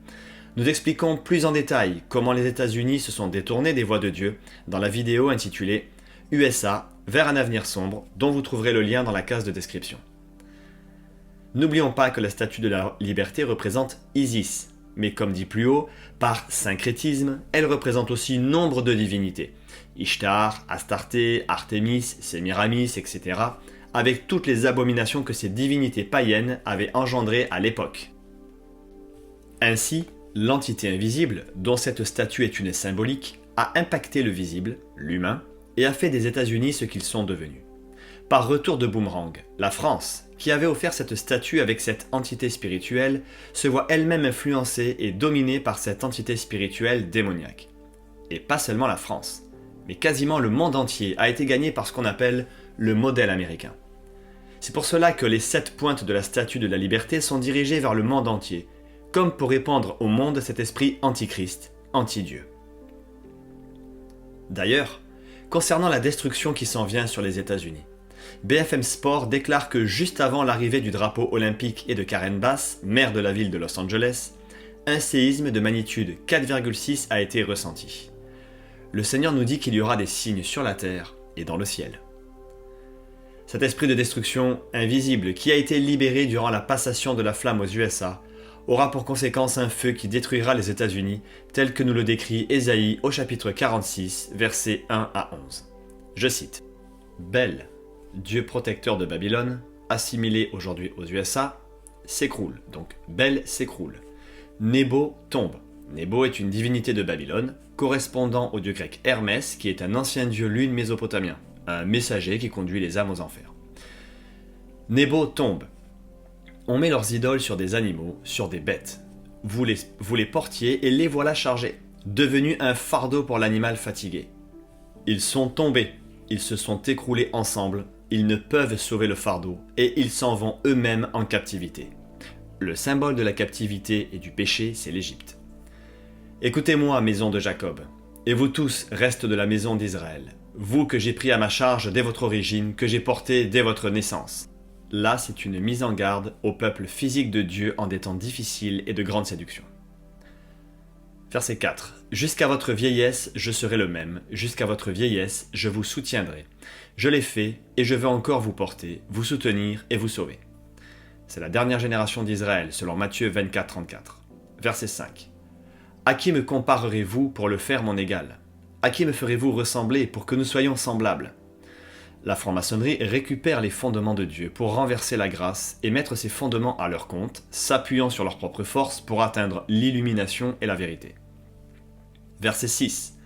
Nous expliquons plus en détail comment les États-Unis se sont détournés des voies de Dieu dans la vidéo intitulée « USA vers un avenir sombre » dont vous trouverez le lien dans la case de description. N'oublions pas que la Statue de la Liberté représente Isis, mais comme dit plus haut, par syncrétisme, elle représente aussi nombre de divinités, Ishtar, Astarté, Artémis, Sémiramis, etc., avec toutes les abominations que ces divinités païennes avaient engendrées à l'époque. Ainsi, l'entité invisible, dont cette statue est une symbolique, a impacté le visible, l'humain, et a fait des États-Unis ce qu'ils sont devenus. Par retour de boomerang, la France, qui avait offert cette statue avec cette entité spirituelle, se voit elle-même influencée et dominée par cette entité spirituelle démoniaque. Et pas seulement la France, mais quasiment le monde entier a été gagné par ce qu'on appelle le modèle américain. C'est pour cela que les 7 pointes de la Statue de la Liberté sont dirigées vers le monde entier, comme pour répandre au monde cet esprit antichrist, anti-Dieu. D'ailleurs, concernant la destruction qui s'en vient sur les États-Unis, BFM Sport déclare que juste avant l'arrivée du drapeau olympique et de Karen Bass, maire de la ville de Los Angeles, un séisme de magnitude 4,6 a été ressenti. Le Seigneur nous dit qu'il y aura des signes sur la terre et dans le ciel. Cet esprit de destruction invisible qui a été libéré durant la passation de la flamme aux USA aura pour conséquence un feu qui détruira les États-Unis, tel que nous le décrit Ésaïe au chapitre 46, versets 1 à 11. Je cite « Bel, Dieu protecteur de Babylone, assimilé aujourd'hui aux USA, s'écroule. » Donc Bel s'écroule. Nebo tombe. Nebo est une divinité de Babylone, correspondant au dieu grec Hermès, qui est un ancien dieu lune mésopotamien, un messager qui conduit les âmes aux enfers. Nebo tombe. On met leurs idoles sur des animaux, sur des bêtes. Vous les portiez et les voilà chargés, devenus un fardeau pour l'animal fatigué. Ils sont tombés, ils se sont écroulés ensemble, ils ne peuvent sauver le fardeau, et ils s'en vont eux-mêmes en captivité. Le symbole de la captivité et du péché, c'est l'Égypte. Écoutez-moi, maison de Jacob, et vous tous, restes de la maison d'Israël, vous que j'ai pris à ma charge dès votre origine, que j'ai porté dès votre naissance. Là, c'est une mise en garde au peuple physique de Dieu en des temps difficiles et de grandes séductions. Verset 4. Jusqu'à votre vieillesse, je serai le même. Jusqu'à votre vieillesse, je vous soutiendrai. Je l'ai fait, et je veux encore vous porter, vous soutenir et vous sauver. C'est la dernière génération d'Israël, selon Matthieu 24, 34. Verset 5. À qui me comparerez-vous pour le faire mon égal? À qui me ferez-vous ressembler pour que nous soyons semblables? La franc-maçonnerie récupère les fondements de Dieu pour renverser la grâce et mettre ses fondements à leur compte, s'appuyant sur leur propre force pour atteindre l'illumination et la vérité. Verset 6.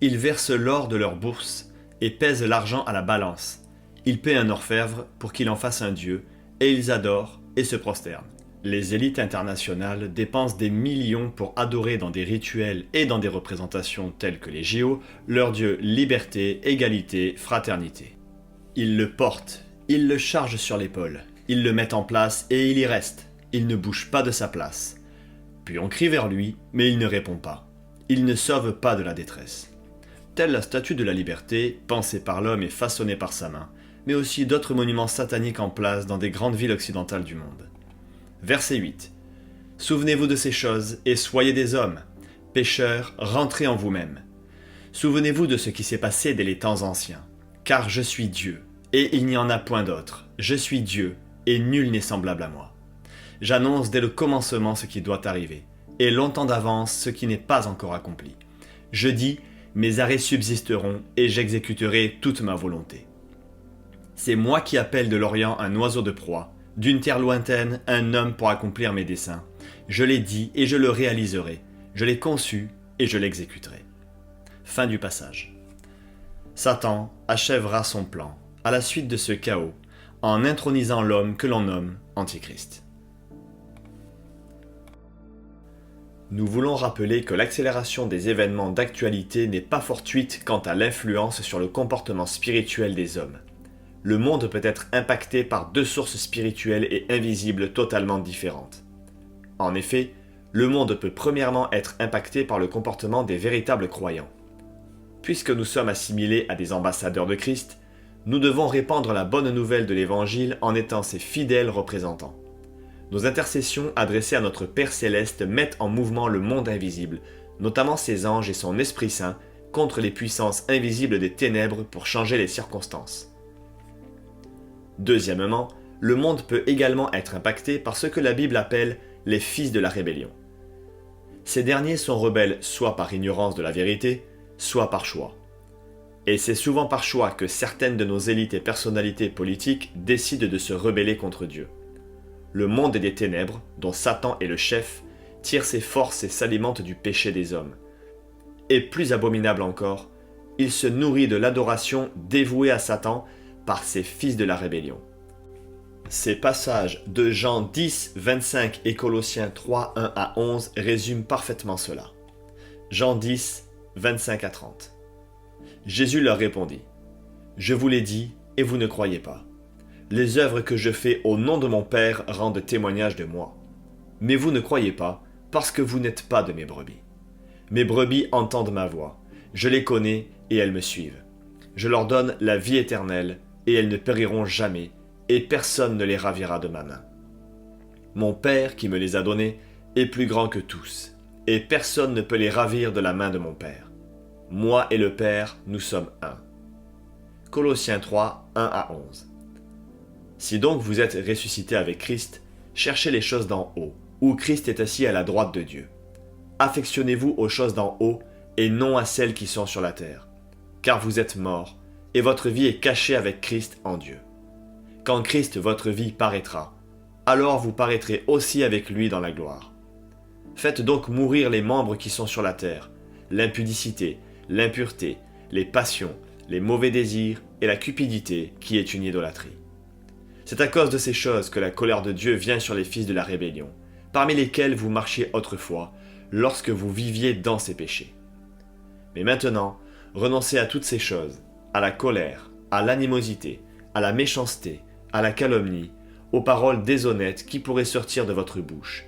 Ils versent l'or de leur bourse et pèsent l'argent à la balance. Ils paient un orfèvre pour qu'il en fasse un dieu, et ils adorent et se prosternent. Les élites internationales dépensent des millions pour adorer dans des rituels et dans des représentations telles que les JO, leur dieu liberté, égalité, fraternité. Ils le portent, ils le chargent sur l'épaule, ils le mettent en place et il y reste. Il ne bouge pas de sa place. Puis on crie vers lui, mais il ne répond pas. Il ne sauve pas de la détresse. Telle la statue de la liberté, pensée par l'homme et façonnée par sa main, mais aussi d'autres monuments sataniques en place dans des grandes villes occidentales du monde. Verset 8. Souvenez-vous de ces choses et soyez des hommes. Pécheurs, rentrez en vous-même. Souvenez-vous de ce qui s'est passé dès les temps anciens. Car je suis Dieu, et il n'y en a point d'autre. Je suis Dieu, et nul n'est semblable à moi. J'annonce dès le commencement ce qui doit arriver, et longtemps d'avance ce qui n'est pas encore accompli. Je dis, mes arrêts subsisteront, et j'exécuterai toute ma volonté. C'est moi qui appelle de l'Orient un oiseau de proie, d'une terre lointaine un homme pour accomplir mes desseins. Je l'ai dit et je le réaliserai. Je l'ai conçu et je l'exécuterai. Fin du passage. Satan achèvera son plan, à la suite de ce chaos, en intronisant l'homme que l'on nomme Antichrist. Nous voulons rappeler que l'accélération des événements d'actualité n'est pas fortuite quant à l'influence sur le comportement spirituel des hommes. Le monde peut être impacté par deux sources spirituelles et invisibles totalement différentes. En effet, le monde peut premièrement être impacté par le comportement des véritables croyants. Puisque nous sommes assimilés à des ambassadeurs de Christ, nous devons répandre la bonne nouvelle de l'Évangile en étant ses fidèles représentants. Nos intercessions adressées à notre Père Céleste mettent en mouvement le monde invisible, notamment ses anges et son Esprit Saint, contre les puissances invisibles des ténèbres pour changer les circonstances. Deuxièmement, le monde peut également être impacté par ce que la Bible appelle les fils de la rébellion. Ces derniers sont rebelles soit par ignorance de la vérité, soit par choix. Et c'est souvent par choix que certaines de nos élites et personnalités politiques décident de se rebeller contre Dieu. Le monde des ténèbres, dont Satan est le chef, tire ses forces et s'alimente du péché des hommes. Et plus abominable encore, il se nourrit de l'adoration dévouée à Satan par ces fils de la rébellion. Ces passages de Jean 10, 25 et Colossiens 3, 1 à 11 résument parfaitement cela. Jean 10, 25 à 30. Jésus leur répondit, « Je vous l'ai dit, et vous ne croyez pas. Les œuvres que je fais au nom de mon Père rendent témoignage de moi. Mais vous ne croyez pas, parce que vous n'êtes pas de mes brebis. Mes brebis entendent ma voix. Je les connais, et elles me suivent. Je leur donne la vie éternelle, et elles ne périront jamais, et personne ne les ravira de ma main. Mon Père qui me les a donnés est plus grand que tous, et personne ne peut les ravir de la main de mon Père. Moi et le Père, nous sommes un. » Colossiens 3, 1 à 11. Si donc vous êtes ressuscités avec Christ, cherchez les choses d'en haut, où Christ est assis à la droite de Dieu. Affectionnez-vous aux choses d'en haut, et non à celles qui sont sur la terre. Car vous êtes morts, et votre vie est cachée avec Christ en Dieu. Quand Christ, votre vie, paraîtra, alors vous paraîtrez aussi avec lui dans la gloire. Faites donc mourir les membres qui sont sur la terre, l'impudicité, l'impureté, les passions, les mauvais désirs et la cupidité qui est une idolâtrie. C'est à cause de ces choses que la colère de Dieu vient sur les fils de la rébellion, parmi lesquels vous marchiez autrefois, lorsque vous viviez dans ces péchés. Mais maintenant, renoncez à toutes ces choses, à la colère, à l'animosité, à la méchanceté, à la calomnie, aux paroles déshonnêtes qui pourraient sortir de votre bouche.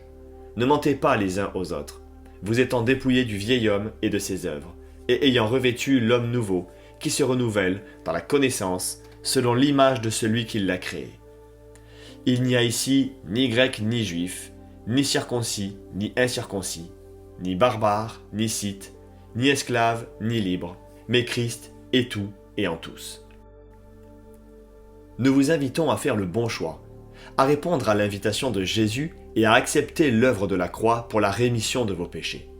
Ne mentez pas les uns aux autres, vous étant dépouillés du vieil homme et de ses œuvres, et ayant revêtu l'homme nouveau, qui se renouvelle dans la connaissance, selon l'image de celui qui l'a créé. Il n'y a ici ni grec ni juif, ni circoncis ni incirconcis, ni barbare ni scythe, ni esclave ni libre, mais Christ est tout et en tous. Nous vous invitons à faire le bon choix, à répondre à l'invitation de Jésus et à accepter l'œuvre de la croix pour la rémission de vos péchés.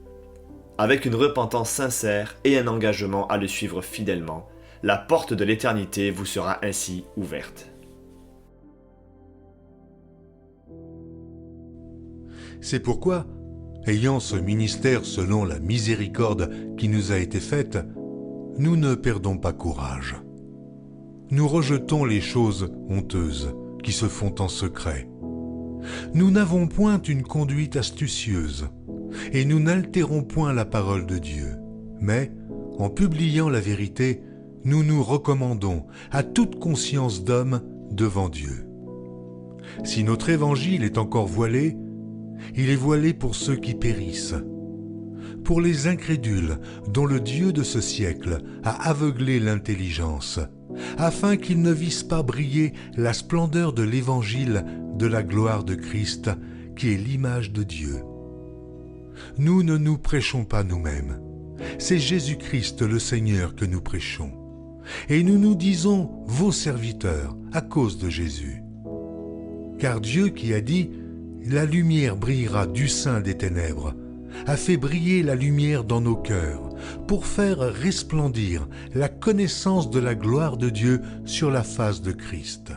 Avec une repentance sincère et un engagement à le suivre fidèlement, la porte de l'éternité vous sera ainsi ouverte. C'est pourquoi, ayant ce ministère selon la miséricorde qui nous a été faite, nous ne perdons pas courage. Nous rejetons les choses honteuses qui se font en secret. Nous n'avons point une conduite astucieuse, et nous n'altérons point la parole de Dieu. Mais, en publiant la vérité, nous nous recommandons à toute conscience d'homme devant Dieu. Si notre évangile est encore voilé, il est voilé pour ceux qui périssent, pour les incrédules dont le Dieu de ce siècle a aveuglé l'intelligence, afin qu'ils ne vissent pas briller la splendeur de l'évangile de la gloire de Christ, qui est l'image de Dieu. Nous ne nous prêchons pas nous-mêmes, c'est Jésus-Christ le Seigneur que nous prêchons, et nous nous disons vos serviteurs à cause de Jésus. Car Dieu qui a dit « La lumière brillera du sein des ténèbres », a fait briller la lumière dans nos cœurs pour faire resplendir la connaissance de la gloire de Dieu sur la face de Christ.